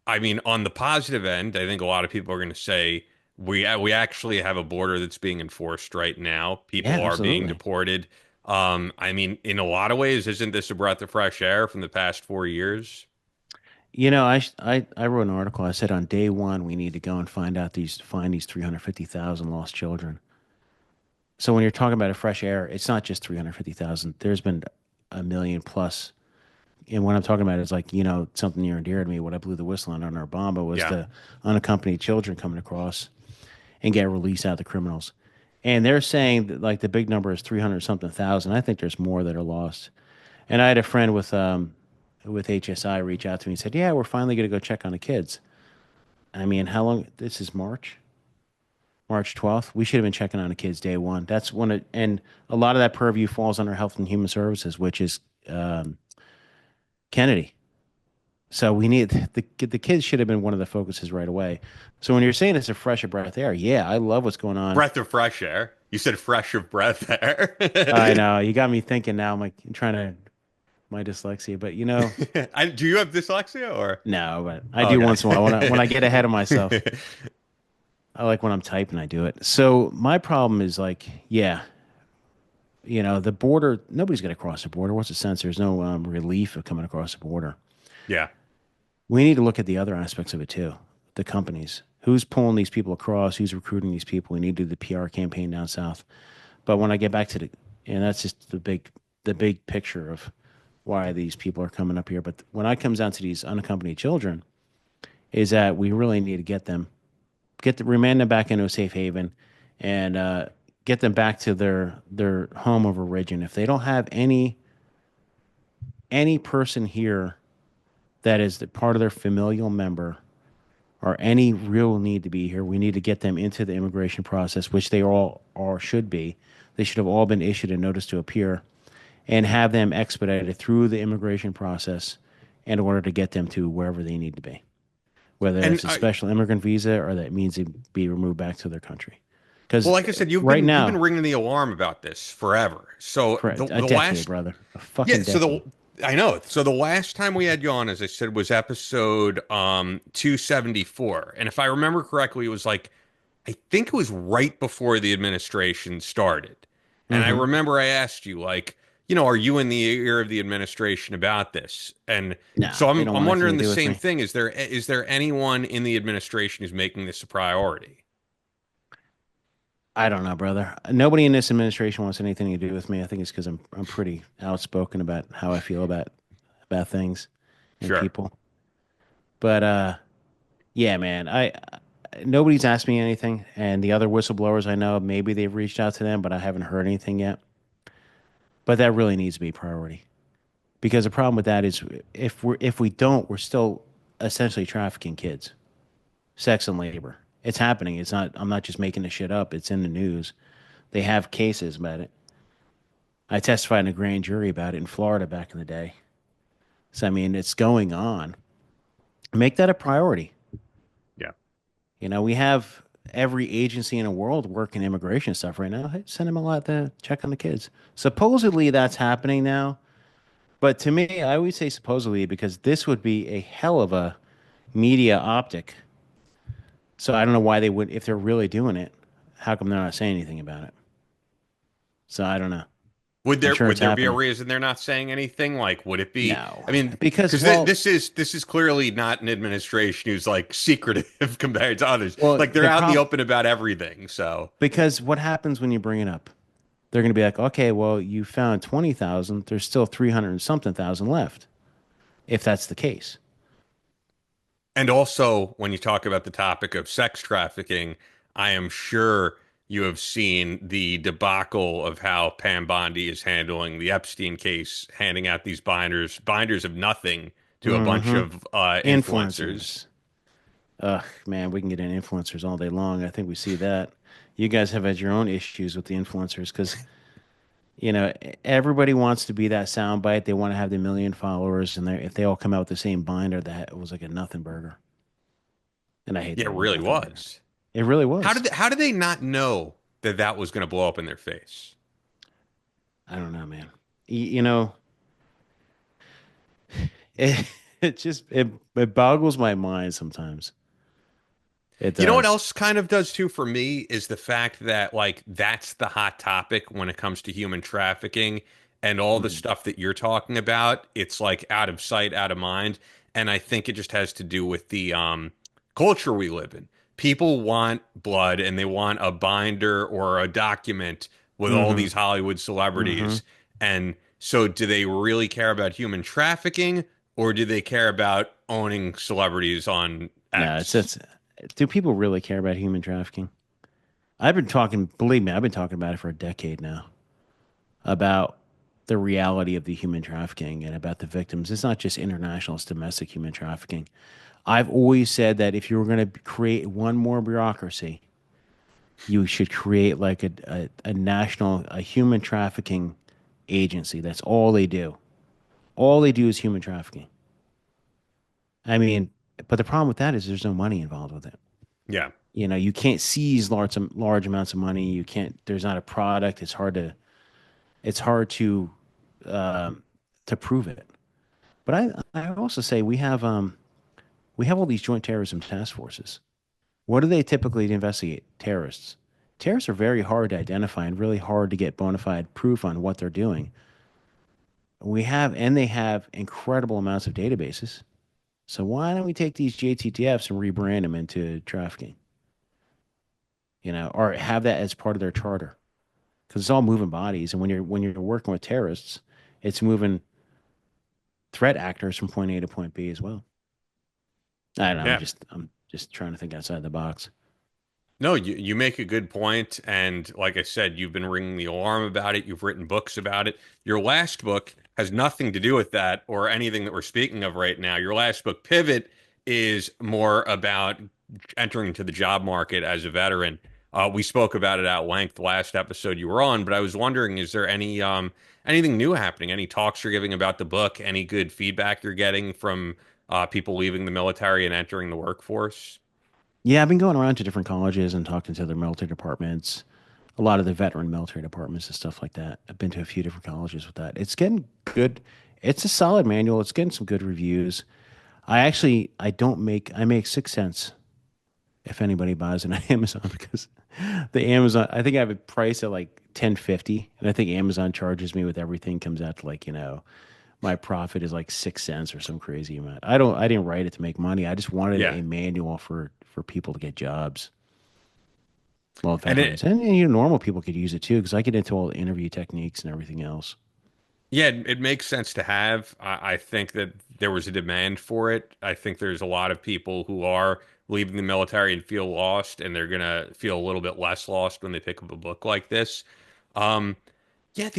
I mean, on the positive end, I think a lot of people are going to say we actually have a border that's being enforced right now. People Yeah, are being absolutely. deported. I mean, in a lot of ways, isn't this a breath of fresh air from the past 4 years? I wrote an article. I said on day one we need to go and find these 350,000 lost children. So when you're talking about a fresh air, it's not just 350,000. There's been a million plus. And what I'm talking about is like, something near and dear to me. What I blew the whistle on Obama was Yeah. the unaccompanied children coming across and get released out of the criminals. And they're saying that like the big number is 300 something thousand. I think there's more that are lost. And I had a friend with HSI reach out to me and said, "Yeah, we're finally going to go check on the kids." I mean, how long? This is March. March 12th. We should have been checking on the kids day one. That's when it, and a lot of that purview falls under Health and Human Services, which is Kennedy. So we need the kids should have been one of the focuses right away. So when you're saying it's a fresh of breath air, yeah, I love what's going on. Breath of fresh air. You said fresh of breath air. I know you got me thinking now. I'm like trying to my dyslexia, but Do you have dyslexia or? no, but I Oh, do once in a while when I okay. get ahead of myself. I like when I'm typing, I do it. So my problem is like, yeah, the border. Nobody's going to cross the border. What's the sense? There's no relief of coming across the border. Yeah. We need to look at the other aspects of it too. The companies, who's pulling these people across, who's recruiting these people. We need to do the PR campaign down south. But when I get back to and that's just the big picture of why these people are coming up here. But when I comes down to these unaccompanied children, is that we really need to remand them back into a safe haven, and get them back to their home of origin. If they don't have any person here that is the part of their familial member or any real need to be here, we need to get them into the immigration process, which they all or should be. They should have all been issued a notice to appear and have them expedited through the immigration process in order to get them to wherever they need to be, whether And it's a special immigrant visa or that means they be removed back to their country. Because well, like I said, right you've been now, ringing the alarm about this forever. So for a the decade, last brother, a yeah, fucking so decade. I know. So the last time we had you on, as I said, was episode 274. And if I remember correctly, it was like I think it was right before the administration started. And I Hmm. remember I asked you, like, are you in the ear of the administration about this? And No, so they I'm don't I'm want anything wondering to the do with same me. thing. Is there anyone in the administration who's making this a priority? I don't know, brother. Nobody in this administration wants anything to do with me. I think it's because I'm pretty outspoken about how I feel about things and Sure. people. But yeah, man, I nobody's asked me anything, and the other whistleblowers I know, maybe they've reached out to them, but I haven't heard anything yet. But that really needs to be a priority because the problem with that is if we don't, we're still essentially trafficking kids, sex and labor. It's happening. It's not. I'm not just making this shit up. It's in the news. They have cases about it. I testified in a grand jury about it in Florida back in the day. So I mean, it's going on. Make that a priority. Yeah. We have every agency in the world working immigration stuff right now. Hey, send them a lot to check on the kids. Supposedly that's happening now. But to me, I always say supposedly because this would be a hell of a media optic. So I don't know why they would, if they're really doing it, how come they're not saying anything about it? So I don't know. Would I'm there sure would it's there be a happening. reason they're not saying anything? Like, would it be? No, I mean, because because this is clearly not an administration who's like secretive compared to others. well, Like they're the out in the problem open about everything. So because what happens when you bring it up? They're going to be like, okay, well, you found 20,000. There's still 300 and something thousand left, if that's the case. and also when you talk about the topic of sex trafficking, I am sure you have seen the debacle of how Pam Bondi is handling the Epstein case, handing out these binders of nothing to a bunch Mm-hmm. of influencers. Influencers. Ugh, man, we can get in influencers all day long. I think we see that. You guys have had your own issues with the influencers because, everybody wants to be that soundbite. They want to have the million followers, and if they all come out with the same binder, that it was like a nothing burger. And I hate Yeah, the it word really nothing burger. was. It really How was. did they not know that that was going to blow up in their face? I don't know, man. You know, it, it boggles my mind sometimes. It You know what does. else kind of does too for me is the fact that like that's the hot topic when it comes to human trafficking and all the Mm. stuff that you're talking about. It's like out of sight, out of mind, and I think it just has to do with the culture we live in. People want blood and they want a binder or a document with all Mm-hmm. these Hollywood Mm-hmm. celebrities. And so do they really care about human trafficking or do they care about owning celebrities on No, X? do people really care about human trafficking? Believe me, I've been talking about it for a decade now about the reality of the human trafficking and about the victims. It's not just international, it's domestic human trafficking. I've always said that if you were going to create one more bureaucracy You should create like a national, a human trafficking agency. That's all they do. All they do is human trafficking. I mean, but the problem with that is there's no money involved with it. Yeah. You can't seize large amounts of money. You can't. There's not a product. It's hard um, to prove it. But I also say we have all these joint terrorism task forces. What do they typically investigate? Terrorists. Terrorists are very hard to identify and really hard to get bona fide proof on what they're doing. They have incredible amounts of databases. So why don't we take these JTTFs and rebrand them into trafficking? Or have that as part of their charter, because it's all moving bodies. And when you're working with terrorists, it's moving threat actors from point A to point B as well. I don't know. Yeah. I'm just trying to think outside the box. No, you make a good point, and like I said, you've been ringing the alarm about it. You've written books about it. Your last book has nothing to do with that or anything that we're speaking of right now. Your last book, Pivot, is more about entering into the job market as a veteran. We spoke about it at length the last episode you were on, but I was wondering, is there anything new happening? Any talks you're giving about the book? Any good feedback you're getting from people leaving the military and entering the workforce? Yeah, I've been going around to different colleges and talking to their military departments, a lot of the veteran military departments and stuff like that. I've been to a few different colleges with that. It's getting good. It's a solid manual. It's getting some good reviews. I make 6 cents if anybody buys it on Amazon, because the Amazon, I think I have it priced at like 10.50, and I think Amazon charges me with everything comes out to like, my profit is like 6 cents or some crazy amount. I didn't write it to make money. I just wanted Yeah. a manual for people to get jobs. Well, And veterans and normal people could use it too, because I get into all the interview techniques and everything else. yeah, it makes sense to have. I think that there was a demand for it. I think there's a lot of people who are leaving the military and feel lost, and they're gonna feel a little bit less lost when they pick up a book like this. Um, yeah,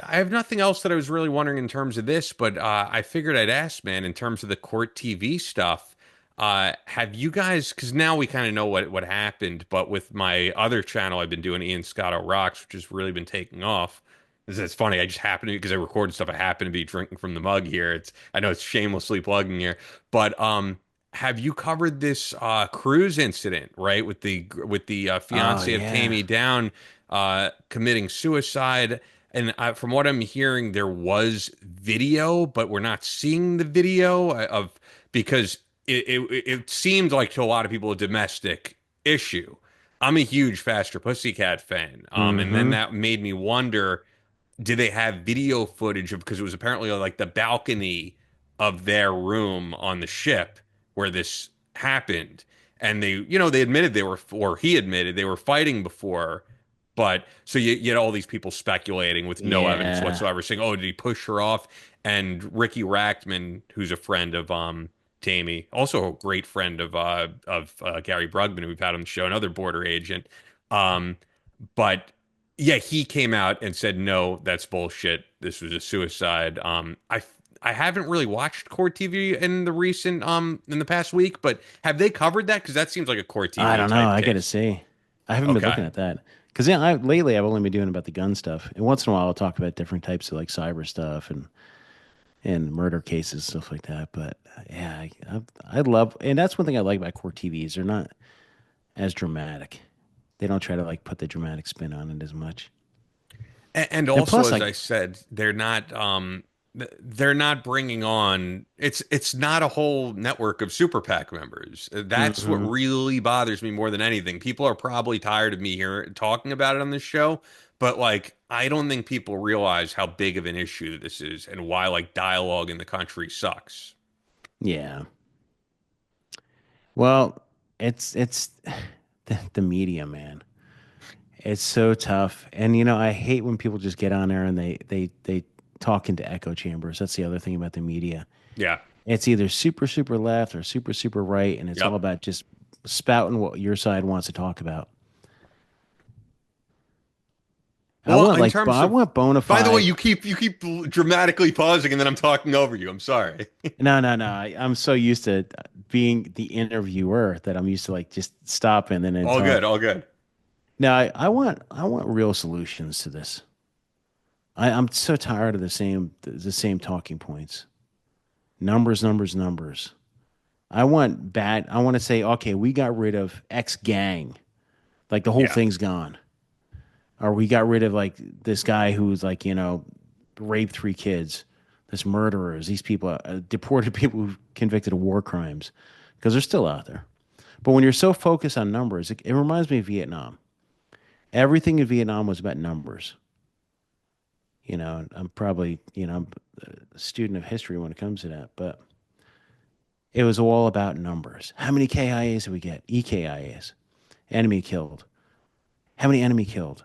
I have nothing else that I was really wondering in terms of this, but I figured I'd ask, man, in terms of the court TV stuff. Have you guys? Because now we kind of know what happened, but with my other channel, I've been doing Ian Scotto Rocks, which has really been taking off. It's funny. I just happen to because I recorded stuff. I happen to be drinking from the mug here. I know it's shamelessly plugging here, but have you covered this cruise incident, right? With the Oh fiance of yeah. Tammy Down committing suicide. And from what I'm hearing, there was video, but we're not seeing the video of because it seemed like to a lot of people a domestic issue. I'm a huge Faster Pussycat fan, and then Mm-hmm. that made me wonder, did they have video footage of, because it was apparently like the balcony of their room on the ship where this happened, and they admitted they were, or he admitted they were fighting before, but so you had all these people speculating with no evidence Yeah. whatsoever, saying, oh, did he push her off? And Ricky Rackman, who's a friend of Tammy, also a great friend of Gary Brugman, who we've had on the show, another border agent. um but yeah, he came out and said, no, that's bullshit. This was a suicide. I haven't really watched court TV in the past week, but have they covered that? Because that seems like a court I TV don't know. type I gotta case. see. I haven't been Okay. looking at that because lately I've only been doing about the gun stuff, and once in a while I'll talk about different types of like cyber stuff and murder cases, stuff like that. But yeah, I love, and that's one thing I like about court TVs. They're not as dramatic. They don't try to like put the dramatic spin on it as much. And And also, plus, as like, I said, they're not bringing on, it's not a whole network of super PAC members. That's what hmm really bothers me more than anything. People are probably tired of me here talking about it on this show, but like I don't think people realize how big of an issue this is and why like dialogue in the country sucks. yeah. Well, it's the media, man. It's so tough. And I hate when people just get on there and they talk into echo chambers. That's the other thing about the media. Yeah. It's either super super left or super super right, and it's all Yep. about just spouting what your side wants to talk about. Well, in terms I of, want bona by the way, fide. you keep dramatically pausing and then I'm talking over you. I'm sorry. No, no, no. I'm so used to being the interviewer that I'm used to like just stopping and then All good, talk. all good. Now I want real solutions to this. I'm so tired of the same talking points. Numbers, numbers, numbers. I want to say, okay, we got rid of X gang. Like the whole Yeah. thing's gone. Or we got rid of like this guy who's like, raped three kids, this murderers, these people, deported people who convicted of war crimes because they're still out there. But when you're so focused on numbers, it reminds me of Vietnam. Everything in Vietnam was about numbers. I'm probably, I'm a student of history when it comes to that, but it was all about numbers. How many KIAs did we get? EKIAs. Enemy killed. How many enemy killed?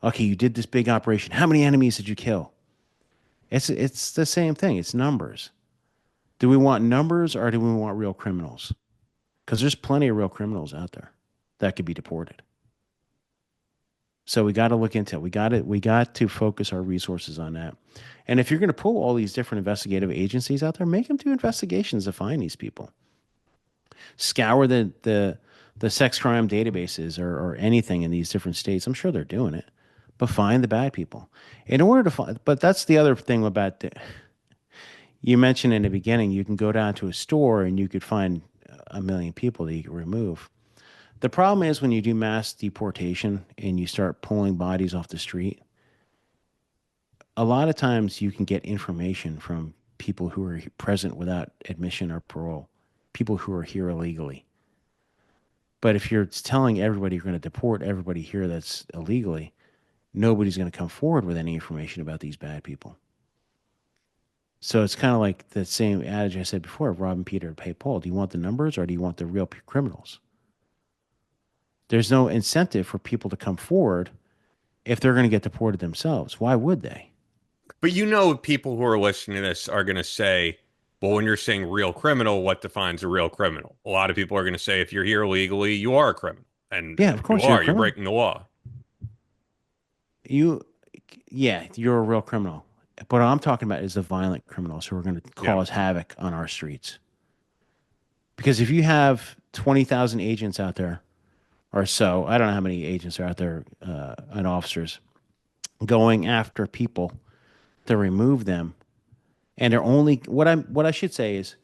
Okay, you did this big operation. How many enemies did you kill? It's the same thing. It's numbers. Do we want numbers or do we want real criminals? Because there's plenty of real criminals out there that could be deported. So we got to look into it. We got to focus our resources on that. And if you're going to pull all these different investigative agencies out there, make them do investigations to find these people. Scour the sex crime databases or anything in these different states. I'm sure they're doing it, but find the bad people. In order to find, but that's the other thing about you mentioned in the beginning. You can go down to a store and you could find a million people that you can remove. The problem is when you do mass deportation and you start pulling bodies off the street, a lot of times you can get information from people who are present without admission or parole, people who are here illegally. But if you're telling everybody you're going to deport everybody here that's illegally, nobody's going to come forward with any information about these bad people. So it's kind of like the same adage I said before, robbing Peter to pay Paul. Do you want the numbers or do you want the real criminals? There's no incentive for people to come forward if they're going to get deported themselves. Why would they? But people who are listening to this are going to say, well, when you're saying real criminal, what defines a real criminal? A lot of people are going to say, if you're here illegally, you are a criminal. And Yeah, of you course you're a are, you're criminal. breaking the law. You, yeah, you're a real criminal. But what I'm talking about is the violent criminals who are going to Yeah. cause havoc on our streets. Because if you have 20,000 agents out there or so, I don't know how many agents are out there and officers going after people to remove them, and they're only what I should say is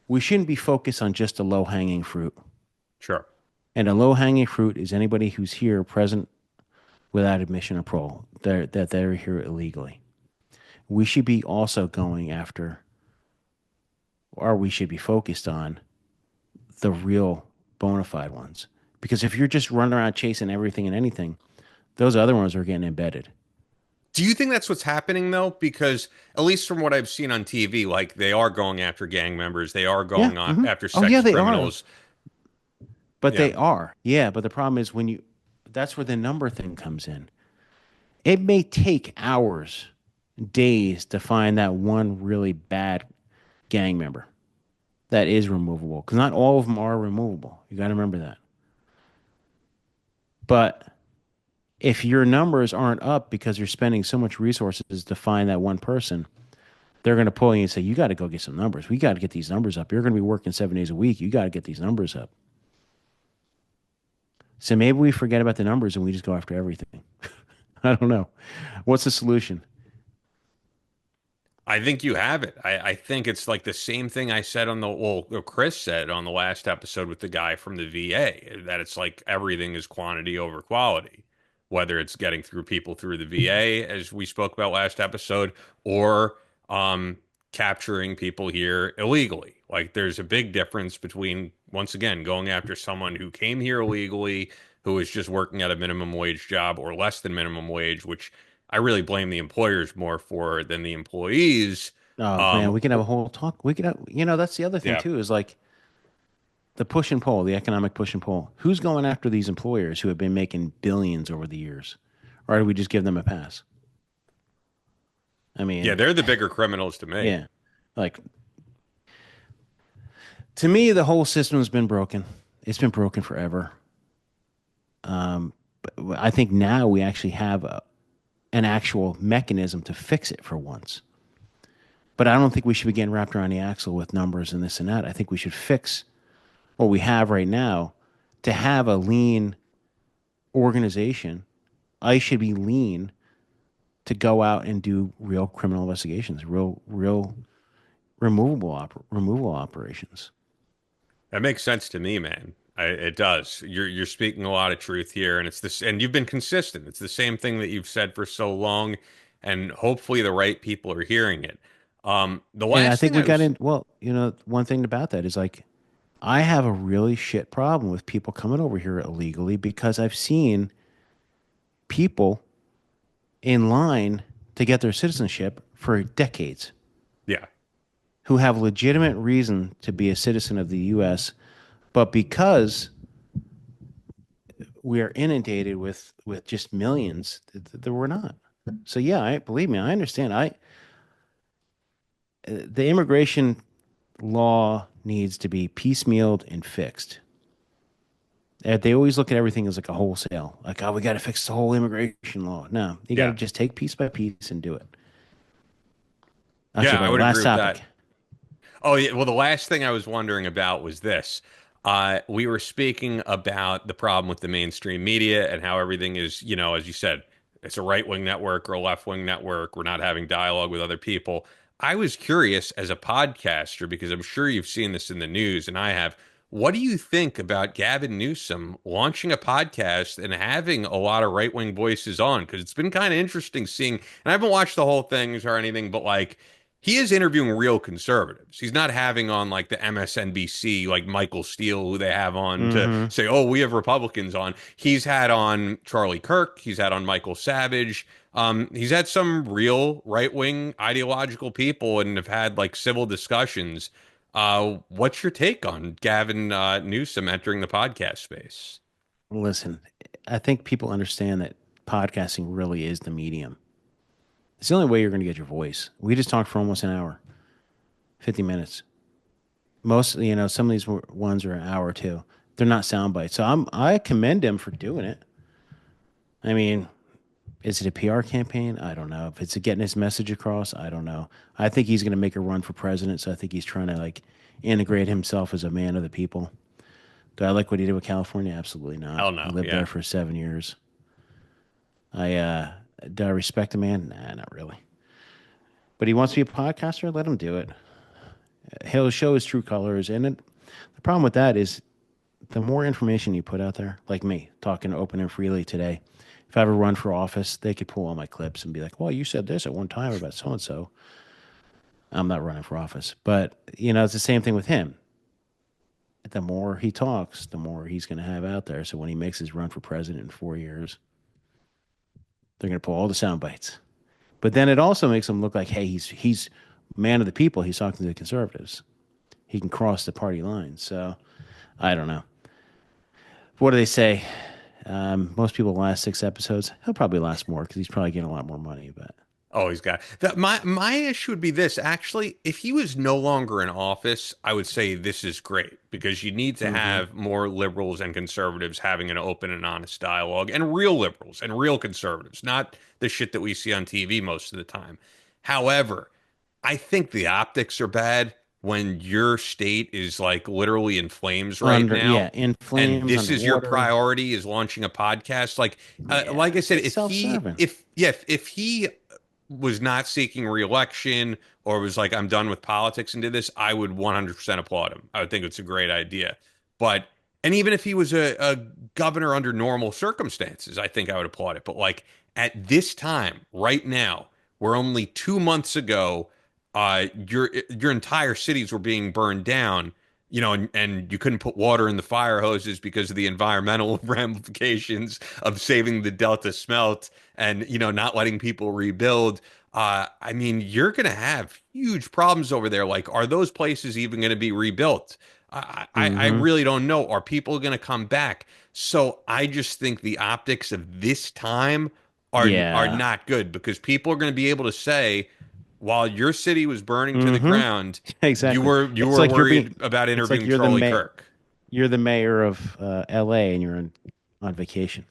we shouldn't be focused on just the low hanging fruit. Sure. And a low hanging fruit is anybody who's here present without admission or parole, that they're here illegally. We should be also going after, or we should be focused on the real bona fide ones. Because if you're just running around chasing everything and anything, those other ones are getting embedded. Do you think that's what's happening though? Because at least from what I've seen on TV, like they are going after gang members, they are Yeah. going on Hmm. after Oh, yeah, sex they are. criminals. But Yeah. they are. Yeah. But the problem is that's where the number thing comes in. It may take hours, days to find that one really bad gang member that is removable. Because not all of them are removable. You got to remember that. But if your numbers aren't up because you're spending so much resources to find that one person, they're going to pull you and say, you got to go get some numbers. We got to get these numbers up. You're going to be working 7 days a week. You got to get these numbers up. So maybe we forget about the numbers and we just go after everything. I don't know. What's the solution? I think you have it. I think it's like the same thing I said or Chris said on the last episode with the guy from the VA, that it's like everything is quantity over quality, whether it's getting through people through the VA, as we spoke about last episode, or capturing people here illegally. Like there's a big difference between, once again, going after someone who came here illegally, who is just working at a minimum wage job or less than minimum wage, which I really blame the employers more for than the employees. Oh man, we can have a whole talk. We could have, that's the other thing Yeah. too, is like the push and pull, the economic push and pull. Who's going after these employers who have been making billions over the years? Or do we just give them a pass? I Yeah, mean, they're the bigger criminals to me. yeah. Like to me, the whole system's been broken. It's been broken forever. But I think now we actually have an actual mechanism to fix it for once. But I don't think we should be getting wrapped around the axle with numbers and this and that. I think we should fix what we have right now to have a lean organization, ICE should be lean to go out and do real criminal investigations, real removal operations. That makes sense to me, man. It does. You're speaking a lot of truth here, and it's this, and you've been consistent. It's the same thing that you've said for so long, and hopefully the right people are hearing it. The And I last think thing we I got was, in. Well, one thing about that is like I have a really shit problem with people coming over here illegally because I've seen people in line to get their citizenship for decades yeah, who have legitimate reason to be a citizen of the U.S., but because we are inundated with just millions, that we're not. So yeah, believe me, I understand. The immigration law needs to be piecemealed and fixed. They always look at everything as like a wholesale, like, oh, we got to fix the whole immigration law. No, you got to yeah, just take piece by piece and do it. Okay, yeah. I buddy. would Last agree with topic. that. Oh, yeah. Well, the last thing I was wondering about was this. We were speaking about the problem with the mainstream media and how everything is, as you said, it's a right-wing network or a left-wing network. We're not having dialogue with other people. I was curious as a podcaster, because I'm sure you've seen this in the news, and I have. What do you think about Gavin Newsom launching a podcast and having a lot of right-wing voices on? Because it's been kind of interesting seeing, and I haven't watched the whole things or anything, but like he is interviewing real conservatives. He's not having on like the MSNBC, like Michael Steele, who they have on to Mm-hmm. say, oh, we have Republicans on. He's had on Charlie Kirk. He's had on Michael Savage. He's had some real right wing ideological people and have had like civil discussions. What's your take on Gavin Newsom entering the podcast space? Listen, I think people understand that podcasting really is the medium. It's the only way you're going to get your voice. We just talked for almost an hour, 50 minutes. Most, some of these ones are an hour or two. They're not sound bites. So I commend him for doing it. I mean, is it a PR campaign? I don't know. If it's getting his message across, I don't know. I think he's going to make a run for president. So I think he's trying to like integrate himself as a man of the people. Do I like what he did with California? Absolutely not. Hell He no. lived Yeah. there for 7 years. Do I respect the man? Nah, not really. But he wants to be a podcaster. Let him do it. He'll show his true colors. And the problem with that is the more information you put out there, like me talking open and freely today, if I ever run for office, they could pull all my clips and be like, well, you said this at one time about so and so. I'm not running for office. But, it's the same thing with him. The more he talks, the more he's going to have out there. So when he makes his run for president in 4 years, they're going to pull all the sound bites. But then it also makes him look like, hey, he's man of the people. He's talking to the conservatives. He can cross the party lines. So I don't know. What do they say? Most people last 6 episodes. He'll probably last more because he's probably getting a lot more money. But Oh, he's got that. My issue would be this. Actually, if he was no longer in office, I would say this is great because you need to mm-hmm. have more liberals and conservatives having an open and honest dialogue, and real liberals and real conservatives, not the shit that we see on TV most of the time. However, I think the optics are bad when your state is like literally in flames right now, in and flames, this is your underwater. priority is launching a podcast. Yeah, Like I said, it's self-serving. if he was not seeking reelection or was like, I'm done with politics and did this, I would 100% applaud him. I would think it's a great idea. But, and even if he was a governor under normal circumstances, I think I would applaud it. But like at this time, right now, where only 2 months ago, your entire cities were being burned down, and you couldn't put water in the fire hoses because of the environmental ramifications of saving the Delta smelt and, not letting people rebuild. I mean, you're going to have huge problems over there. Like, are those places even going to be rebuilt? I Mm-hmm. really don't know. Are people going to come back? So I just think the optics of this time are Yeah. not good because people are going to be able to say, while your city was burning to the Mm-hmm. ground, you Exactly. were you It's were like worried about it's like interviewing Charlie Kirk. you're the mayor of LA and you're on vacation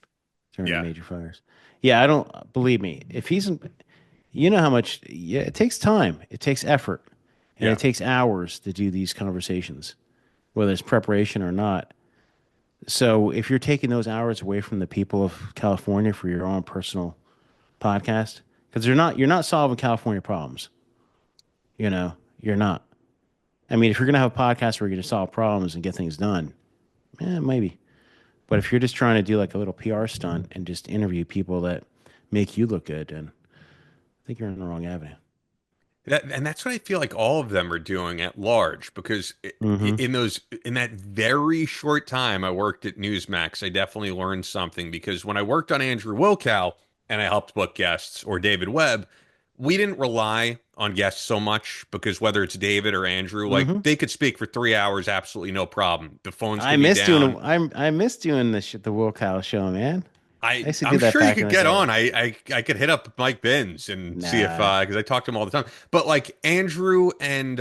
during the Yeah, major fires. Yeah, I don't believe me. If he's in, you know how much, yeah, it takes time, it takes effort, and yeah. it takes hours to do these conversations, whether it's preparation or not. So if you're taking those hours away from the people of California for your own personal podcast, because you're not solving California problems. You're not. I mean, if you're gonna have a podcast where you're gonna solve problems and get things done, maybe. But if you're just trying to do like a little PR stunt and just interview people that make you look good, then I think you're in the wrong avenue. And that's what I feel like all of them are doing at large because Mm-hmm. in that very short time I worked at Newsmax, I definitely learned something because when I worked on Andrew Wilkow and I helped book guests or David Webb, we didn't rely on guests so much because whether it's David or Andrew, like Mm-hmm. they could speak for 3 hours, absolutely no problem. The phones I could be miss down. doing I miss doing the Will Kyle show, man. I used to do I'm that sure you back in could the get day. on. I could hit up Mike Binns and see if Nah. because I talk to him all the time. But like Andrew and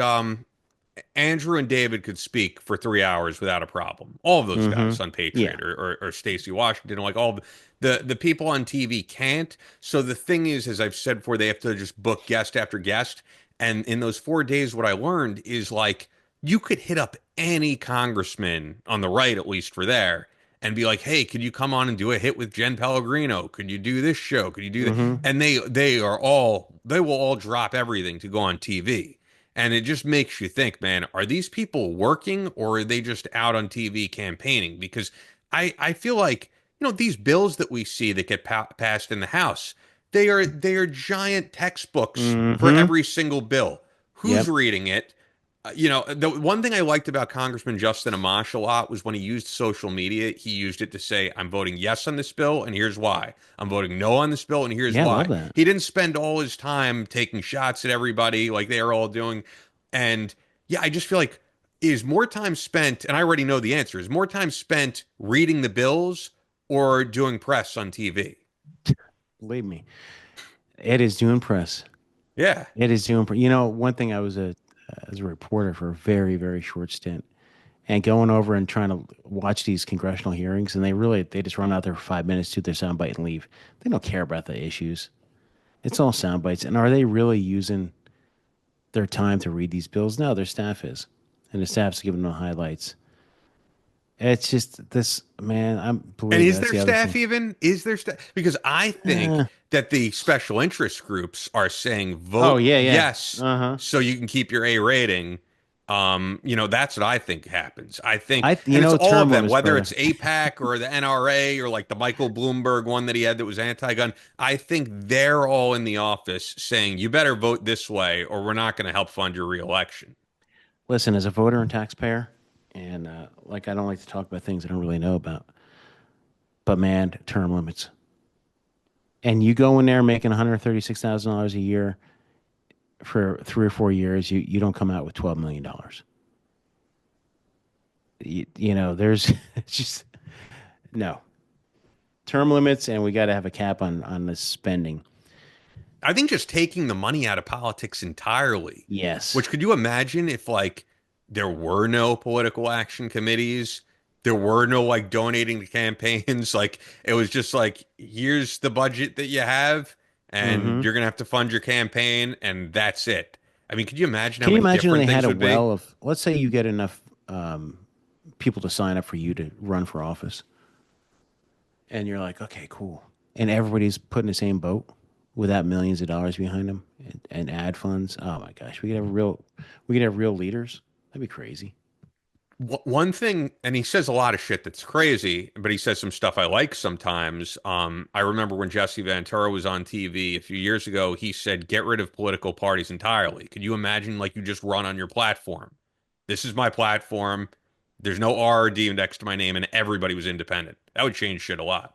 David could speak for 3 hours without a problem. All of those Mm-hmm. guys on Yeah. Patriot or Stacey Washington, like all the people on TV can't. So the thing is, as I've said before, they have to just book guest after guest. And in those 4 days, what I learned is like you could hit up any congressman on the right, at least for there, and be like, "Hey, could you come on and do a hit with Jen Pellegrino? Could you do this show? Could you do that?" Mm-hmm. And they will all drop everything to go on TV. And it just makes you think, man, are these people working or are they just out on TV campaigning? Because I feel like, these bills that we see that get passed in the House, they are giant textbooks for Mm-hmm. every single bill. Who's Yep. reading it? The one thing I liked about Congressman Justin Amash a lot was when he used social media, he used it to say, I'm voting yes on this bill, and here's why. I'm voting no on this bill, and here's Yeah, I love why. that. He didn't spend all his time taking shots at everybody like they are all doing. And yeah, I just feel like is more time spent, and I already know the answer, is more time spent reading the bills or doing press on TV? Believe me. It is doing press. Yeah. It is doing. One thing I was as a reporter for a very very short stint, and going over and trying to watch these congressional hearings, and they just run out there for 5 minutes, do their soundbite, and leave. They don't care about the issues. It's all sound bites. And are they really using their time to read these bills? No, their staff is, and the staff's giving them the highlights. It's just this man. I'm And believe me, is that's there the other staff thing. even? Is there staff? Because I think Eh. that the special interest groups are saying Oh vote yeah, yeah. yes Uh huh. so you can keep your A rating. That's what I think happens. I think, and it's all of Term them, limits, whether brother. it's APAC or the NRA or like the Michael Bloomberg one that he had that was anti-gun. I think they're all in the office saying, you better vote this way or we're not going to help fund your reelection. Listen, as a voter and taxpayer, and like I don't like to talk about things I don't really know about, but man, term limits. And you go in there making $136,000 a year for 3 or 4 years, you don't come out with $12 million. There's it's just no term limits, and we got to have a cap on the spending. I think just taking the money out of politics entirely. Yes. Which could you imagine if like there were no political action committees, there were no like donating to campaigns, like it was just like here's the budget that you have and Mm-hmm. you're gonna have to fund your campaign and that's it. I mean, could you imagine how Can you many imagine if different they had things a would be? well of, let's say you get enough people to sign up for you to run for office, and you're like, okay, cool, and everybody's put in the same boat without millions of dollars behind them and ad funds. Oh my gosh, we could have real leaders. That'd be crazy. One thing, and he says a lot of shit that's crazy, but he says some stuff I like sometimes. I remember when Jesse Ventura was on TV a few years ago, he said, get rid of political parties entirely. Could you imagine like you just run on your platform? This is my platform. There's no R or D next to my name, and everybody was independent. That would change shit a lot.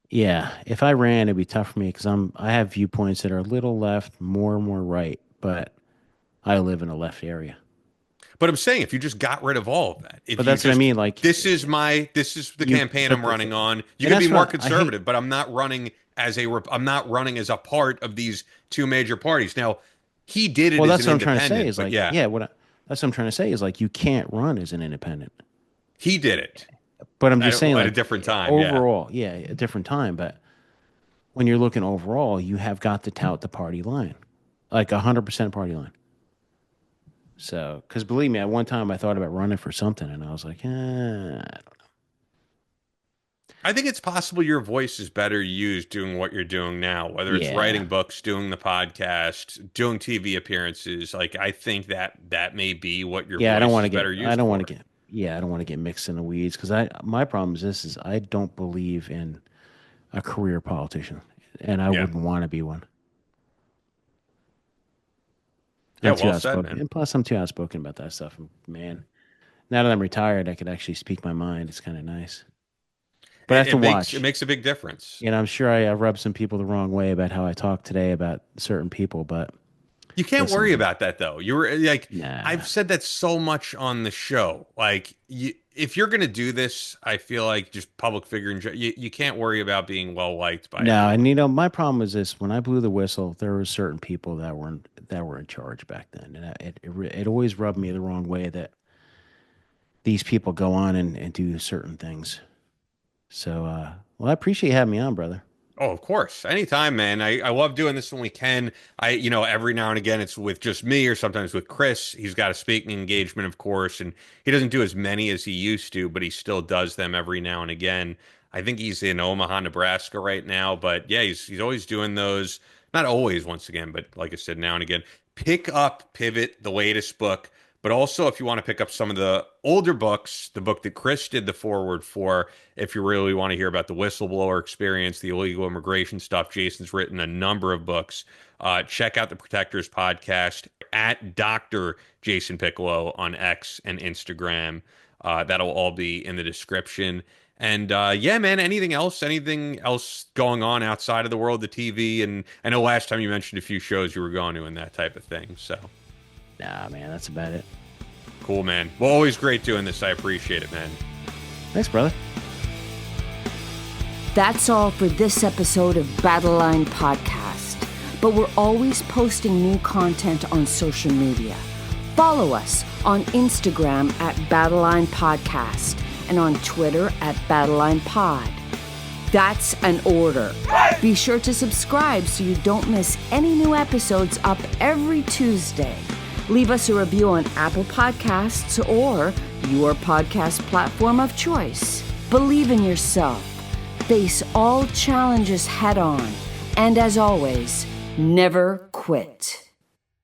Yeah, if I ran, it'd be tough for me because I have viewpoints that are a little left, more right, but I live in a left area. But I'm saying if you just got rid of all of that, But if you that's what I just mean. Like this is the you, campaign but I'm running on. You and can be that's more what I hate. conservative, but I'm not running as a part of these two major parties. Now, he did it Well, as that's an what I'm trying to say. independent, Is but like, yeah, yeah, that's what I'm trying to say is like you can't run as an independent. he did it But I'm just saying, at a like different time. Yeah. overall, yeah, a different time. But when you're looking overall, you have got to tout the party line, like 100% party line. So, because believe me, at one time I thought about running for something, and I was like, I don't know. I think it's possible your voice is better used doing what you're doing now, whether it's Yeah. writing books, doing the podcast, doing TV appearances. Like, I think that may be what your Yeah, I don't voice want is to get. better I used don't want to for. get. Yeah, I don't want to get mixed in the weeds because my problem is this: is I don't believe in a career politician, and I Yeah. wouldn't want to be one. Yeah, I'm too well said, outspoken, man. and plus I'm too outspoken about that stuff. Man, now that I'm retired, I could actually speak my mind. It's kind of nice, but I have It to makes it watch. makes a big difference. I'm sure I rubbed some people the wrong way about how I talk today about certain people, but You can't listen, worry man, about that though. You were like, I've nah, said that so much on the show. Like, if you're gonna do this, I feel like just public figure, you can't worry about being well liked by no, and everyone. my problem was this: when I blew the whistle, there were certain people that were in charge back then, and it always rubbed me the wrong way that these people go on and do certain things. So, well, I appreciate you having me on, brother. Oh, of course. Anytime, man. I love doing this when we can. Every now and again it's with just me or sometimes with Chris. He's got a speaking engagement, of course, and he doesn't do as many as he used to, but he still does them every now and again. I think he's in Omaha, Nebraska right now, but yeah, he's always doing those. Not always, once again, but like I said, now and again. Pick up Pivot, the latest book. But also, if you want to pick up some of the older books, the book that Chris did the forward for, if you really want to hear about the whistleblower experience, the illegal immigration stuff, Jason's written a number of books. Check out the Protectors podcast at Dr. Jason Piccolo on X and Instagram. That'll all be in the description. And yeah, man, anything else? Anything else going on outside of the world of TV? And I know last time you mentioned a few shows you were going to and that type of thing. So Nah, man, that's about it. cool, man. Well, always great doing this. I appreciate it, man. Thanks, brother. That's all for this episode of Battle Line Podcast. But we're always posting new content on social media. Follow us on Instagram at Battle Line Podcast and on Twitter at Battle Line Pod. That's an order. Be sure to subscribe so you don't miss any new episodes up every Tuesday. Leave us a review on Apple Podcasts or your podcast platform of choice. Believe in yourself. Face all challenges head on. And as always, never quit.